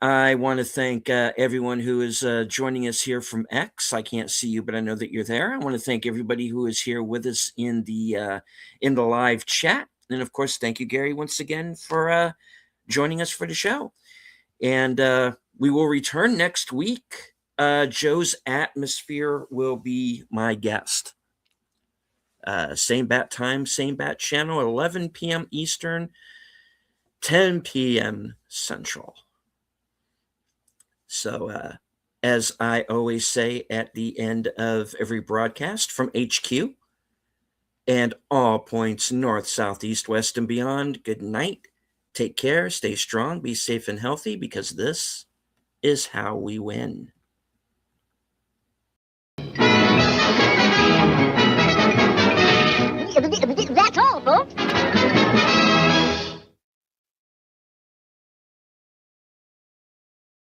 Speaker 2: I want to thank everyone who is joining us here from X. I can't see you, but I know that you're there. I want to thank everybody who is here with us in the live chat. And of course, thank you, Gerry, once again for joining us for the show. And we will return next week. Joe's Atmosphere will be my guest. Same bat time, same bat channel, 11 p.m. Eastern, 10 p.m. Central. So, as I always say at the end of every broadcast from HQ and all points north, south, east, west, and beyond, good night. Take care, stay strong, be safe and healthy, because this is how we win.
Speaker 4: That's all, folks.